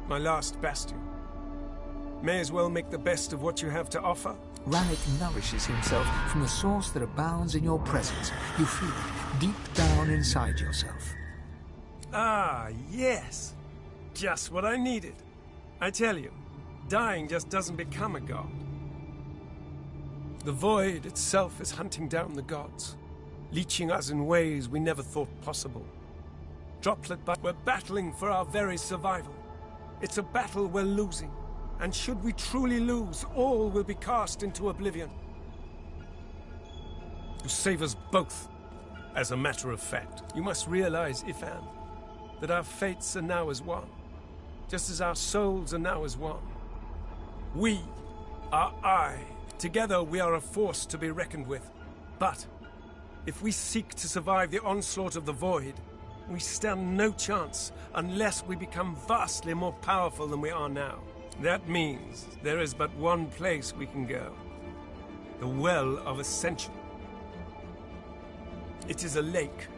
my last bastion. May as well make the best of what you have to offer. Rallick nourishes himself from the source that abounds in your presence. You feel it deep down inside yourself. Ah, yes. Just what I needed. I tell you, dying just doesn't become a god. The void itself is hunting down the gods, leeching us in ways we never thought possible. Droplet, but we're battling for our very survival. It's a battle we're losing. And should we truly lose, all will be cast into oblivion. To save us both, as a matter of fact, you must realize, Ifan, that our fates are now as one, just as our souls are now as one. We are I. Together we are a force to be reckoned with. But if we seek to survive the onslaught of the Void, we stand no chance unless we become vastly more powerful than we are now. That means there is but one place we can go. The Well of Ascension. It is a lake,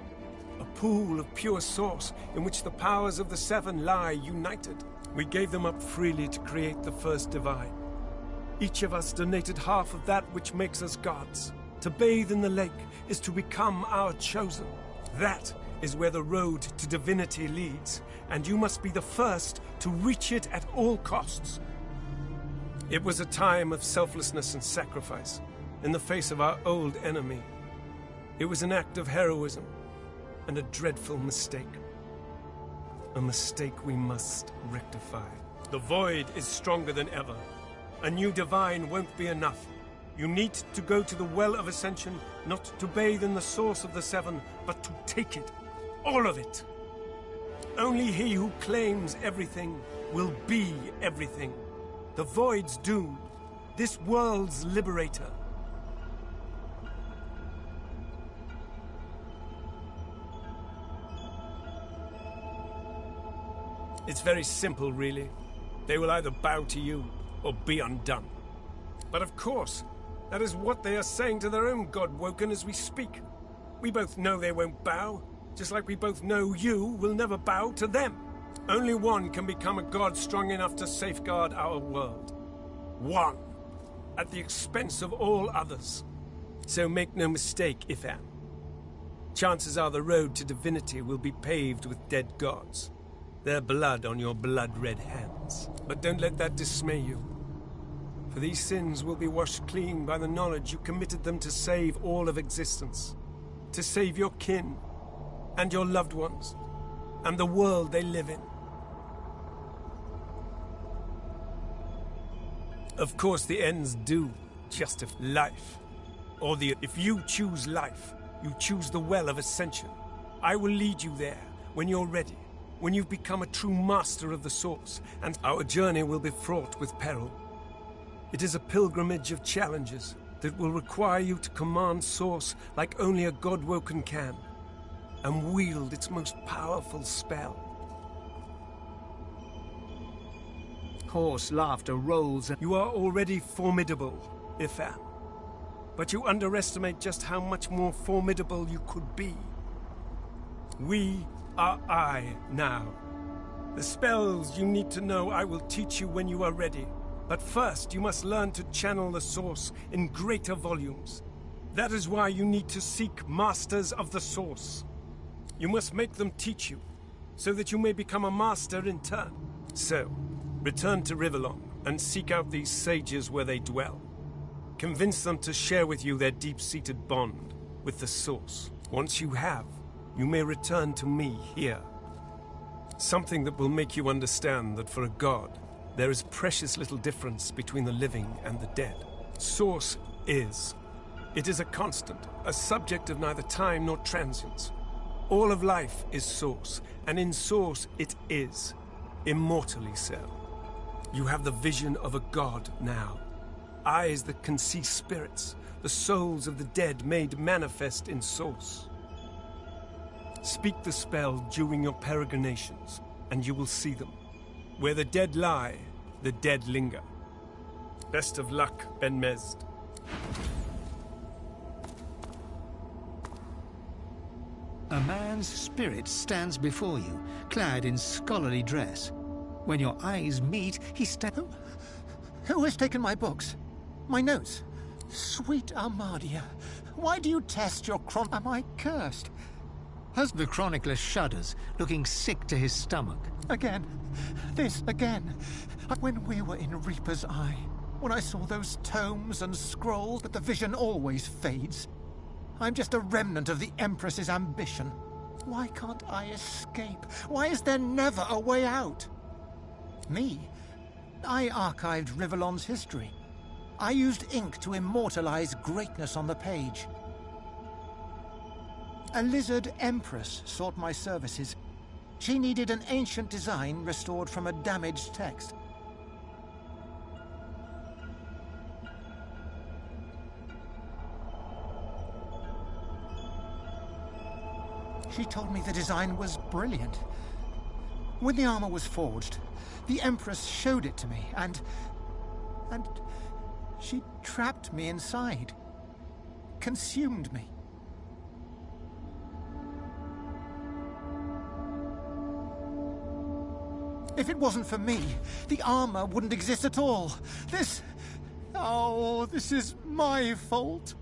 a pool of pure source in which the powers of the Seven lie united. We gave them up freely to create the first divine. Each of us donated half of that which makes us gods. To bathe in the lake is to become our chosen. That is where the road to divinity leads, and you must be the first to reach it at all costs. It was a time of selflessness and sacrifice, in the face of our old enemy. It was an act of heroism, and a dreadful mistake. A mistake we must rectify. The Void is stronger than ever. A new divine won't be enough. You need to go to the Well of Ascension, not to bathe in the source of the Seven, but to take it. All of it. Only he who claims everything will be everything. The Void's doom. This world's liberator. It's very simple, really. They will either bow to you or be undone. But of course, that is what they are saying to their own God-woken as we speak. We both know they won't bow. Just like we both know you will never bow to them. Only one can become a god strong enough to safeguard our world. One. At the expense of all others. So make no mistake, Ifan. Chances are the road to divinity will be paved with dead gods. Their blood on your blood-red hands. But don't let that dismay you. For these sins will be washed clean by the knowledge you committed them to save all of existence. To save your kin. And your loved ones, and the world they live in. Of course, the ends do justify life. Or if you choose life, you choose the Well of Ascension. I will lead you there when you're ready, when you've become a true master of the Source, and our journey will be fraught with peril. It is a pilgrimage of challenges that will require you to command Source like only a God-woken can. And wield its most powerful spell. Hoarse laughter rolls. You are already formidable, Ifan. But you underestimate just how much more formidable you could be. We are I now. The spells you need to know I will teach you when you are ready. But first you must learn to channel the Source in greater volumes. That is why you need to seek Masters of the Source. You must make them teach you, so that you may become a master in turn. So, return to Rivellon, and seek out these sages where they dwell. Convince them to share with you their deep-seated bond with the Source. Once you have, you may return to me here. Something that will make you understand that for a god, there is precious little difference between the living and the dead. Source is. It is a constant, a subject of neither time nor transience. All of life is source, and in source it is, immortally so. You have the vision of a god now. Eyes that can see spirits, the souls of the dead made manifest in source. Speak the spell during your peregrinations, and you will see them. Where the dead lie, the dead linger. Best of luck, Ben Mezd. A man's spirit stands before you, clad in scholarly dress. When your eyes meet, he Who has taken my books? My notes? Sweet Armadia, why do you test your Am I cursed? As the chronicler shudders, looking sick to his stomach. Again. This again. When we were in Reaper's Eye, when I saw those tomes and scrolls, but the vision always fades. I'm just a remnant of the Empress's ambition. Why can't I escape? Why is there never a way out? Me? I archived Rivellon's history. I used ink to immortalize greatness on the page. A lizard empress sought my services. She needed an ancient design restored from a damaged text. She told me the design was brilliant. When the armor was forged, the Empress showed it to me, and she trapped me inside. Consumed me. If it wasn't for me, the armor wouldn't exist at all. This is my fault.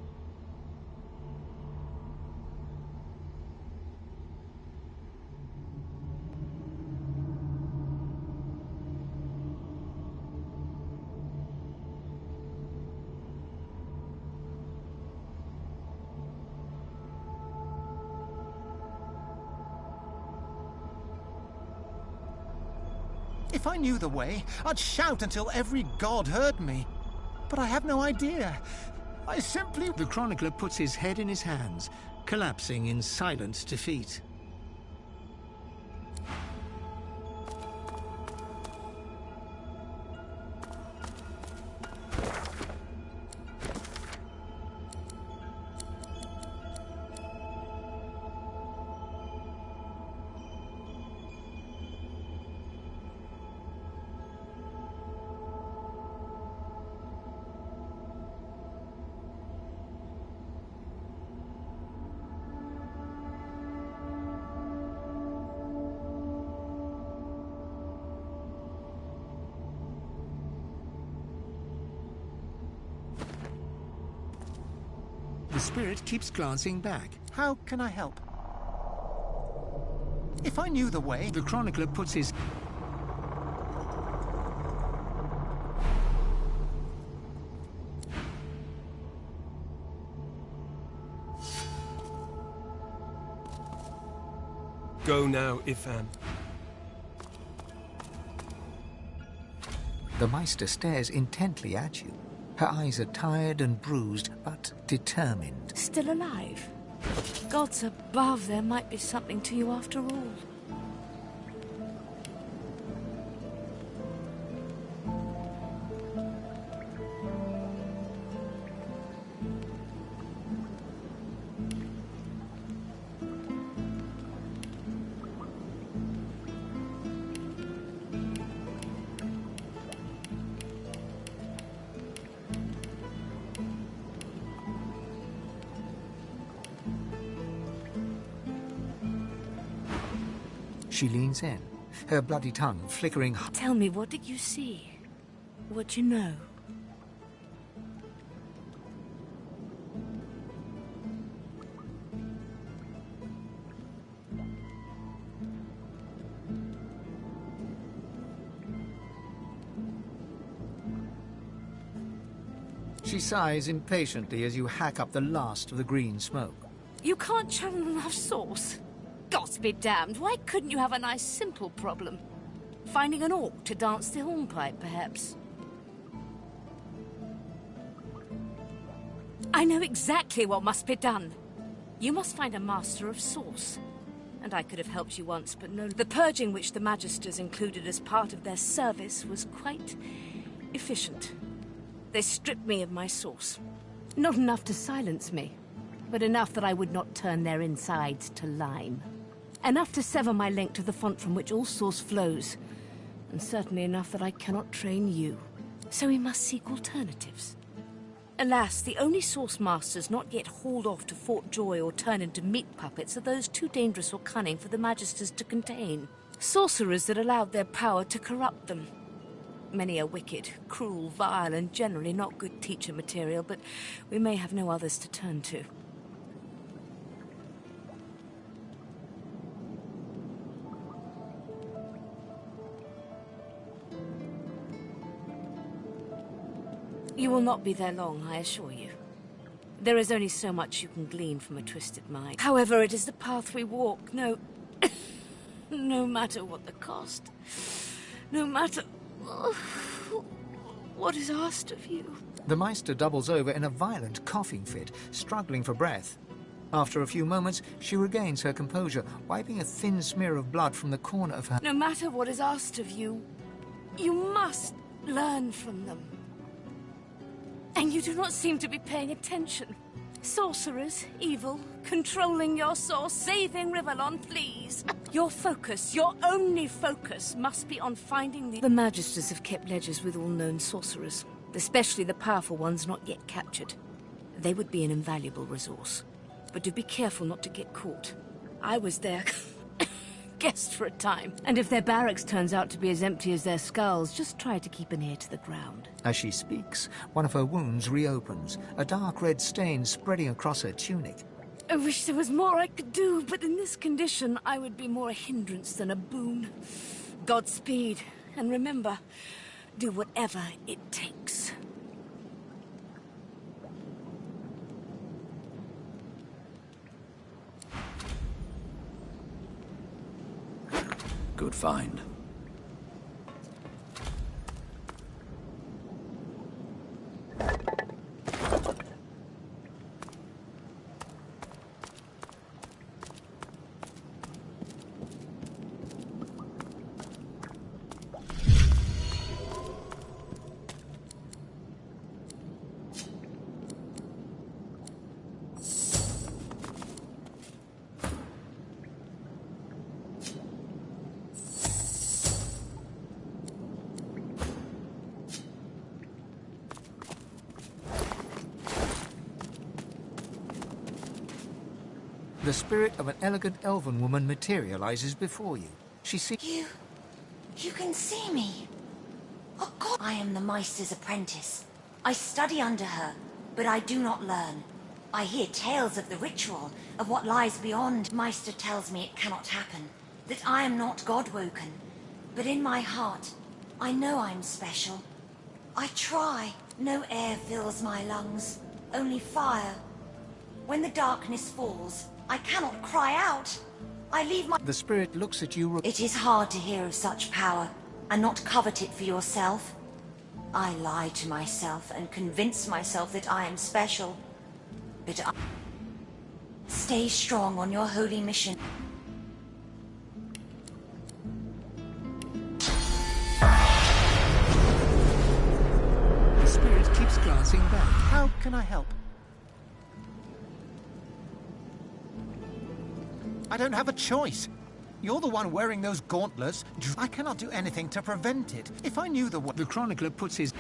If I knew the way, I'd shout until every god heard me. But I have no idea. I simply... The chronicler puts his head in his hands, collapsing in silent defeat. The spirit keeps glancing back. How can I help? If I knew the way... The chronicler puts his... Go now, Ifan. The Meister stares intently at you. Her eyes are tired and bruised, but determined. Still alive? Gods above, there might be something to you after all. She leans in, her bloody tongue flickering. Tell me, what did you see? What you know? She sighs impatiently as you hack up the last of the green smoke. You can't channel enough source. Gods be damned, why couldn't you have a nice simple problem? Finding an orc to dance the hornpipe, perhaps? I know exactly what must be done. You must find a master of source. And I could have helped you once, but no. The purging which the Magisters included as part of their service was quite efficient. They stripped me of my source. Not enough to silence me, but enough that I would not turn their insides to lime. Enough to sever my link to the font from which all source flows, and certainly enough that I cannot train you. So we must seek alternatives. Alas, the only source masters not yet hauled off to Fort Joy or turned into meat puppets are those too dangerous or cunning for the Magisters to contain. Sorcerers that allowed their power to corrupt them. Many are wicked, cruel, vile, and generally not good teacher material, but we may have no others to turn to. You will not be there long, I assure you. There is only so much you can glean from a twisted mind. However, it is the path we walk, no matter what the cost. No matter what is asked of you. The Meister doubles over in a violent coughing fit, struggling for breath. After a few moments, she regains her composure, wiping a thin smear of blood from the corner of her... No matter what is asked of you, you must learn from them. And you do not seem to be paying attention. Sorcerers, evil, controlling your source, saving Rivellon, please. Your focus, your only focus, must be on finding the... The Magisters have kept ledgers with all known sorcerers, especially the powerful ones not yet captured. They would be an invaluable resource. But do be careful not to get caught. I was their guest for a time. And if their barracks turns out to be as empty as their skulls, just try to keep an ear to the ground. As she speaks, one of her wounds reopens, a dark red stain spreading across her tunic. I wish there was more I could do, but in this condition, I would be more a hindrance than a boon. Godspeed, and remember, do whatever it takes. Good find. The spirit of an elegant elven woman materializes before you. She sees... You can see me. Oh God! I am the Meister's apprentice. I study under her, but I do not learn. I hear tales of the ritual, of what lies beyond. Meister tells me it cannot happen, that I am not God-woken. But in my heart, I know I'm special. I try. No air fills my lungs, only fire. When the darkness falls, I cannot cry out. I leave my... The spirit looks at you... It is hard to hear of such power, and not covet it for yourself. I lie to myself and convince myself that I am special. But I... Stay strong on your holy mission. The spirit keeps glancing back. How can I help? I don't have a choice. You're the one wearing those gauntlets. I cannot do anything to prevent it. If I knew the... The chronicler puts his...